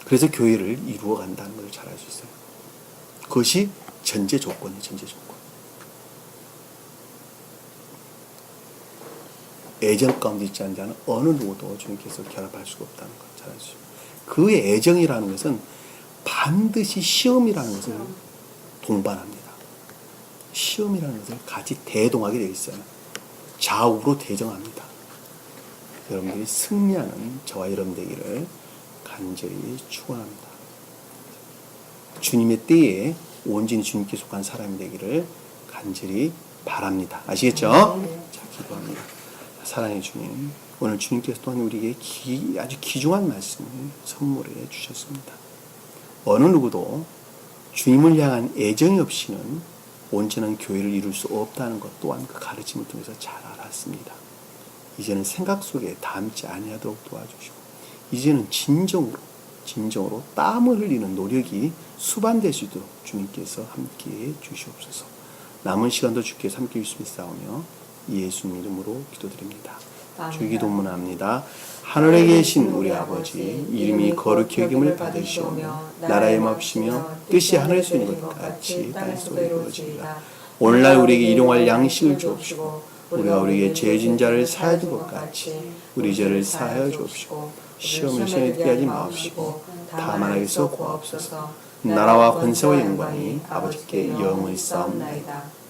그래서 교회를 이루어 간다는 걸 잘 알 수 있어요. 그것이 전제 조건이에요. 전제 조건. 애정 가운데 있지 않은 자는 어느 누구도 주님께서 결합할 수가 없다는 걸 잘 알 수 있어요. 그의 애정이라는 것은 반드시 시험이라는 것을 동반합니다. 시험이라는 것을 같이 대동하게 되어 있어요. 좌우로 대정합니다. 여러분들이 승리하는 저와 여러분 되기를 간절히 축원합니다. 주님의 때에 온전히 주님께 속한 사람이 되기를 간절히 바랍니다. 아시겠죠? 자, 기도합니다. 사랑의 주님, 오늘 주님께서 또한 우리에게 아주 귀중한 말씀을 선물해 주셨습니다. 어느 누구도 주님을 향한 애정이 없이는 온전한 교회를 이룰 수 없다는 것 또한 그 가르침을 통해서 잘 알았습니다. 이제는 생각 속에 담지 아니하도록 도와주시고, 이제는 진정으로 땀을 흘리는 노력이 수반될 수 있도록 주님께서 함께해 주시옵소서. 남은 시간도 주께서 함께해 주시며 싸우며 예수님 이름으로 기도드립니다. 주기도문합니다. 하늘에 계신 우리 아버지, 이름이 거룩히 여김을 받으시오며 나라의 마옵시며 뜻이 하늘에서 이룬 것 같이 땅에서도 이루어지리라. 오늘날 우리에게 일용할 양식을 주옵시고, 우리가 우리에게 죄진 자를 사하여 줄 것 같이 우리 죄를 사하여 주옵시고, 시험을 시험에 하지 마옵시고 다만 악에서 구하옵소서. 나라와 권세와 영광이 아버지께 영원히 싸움나이다.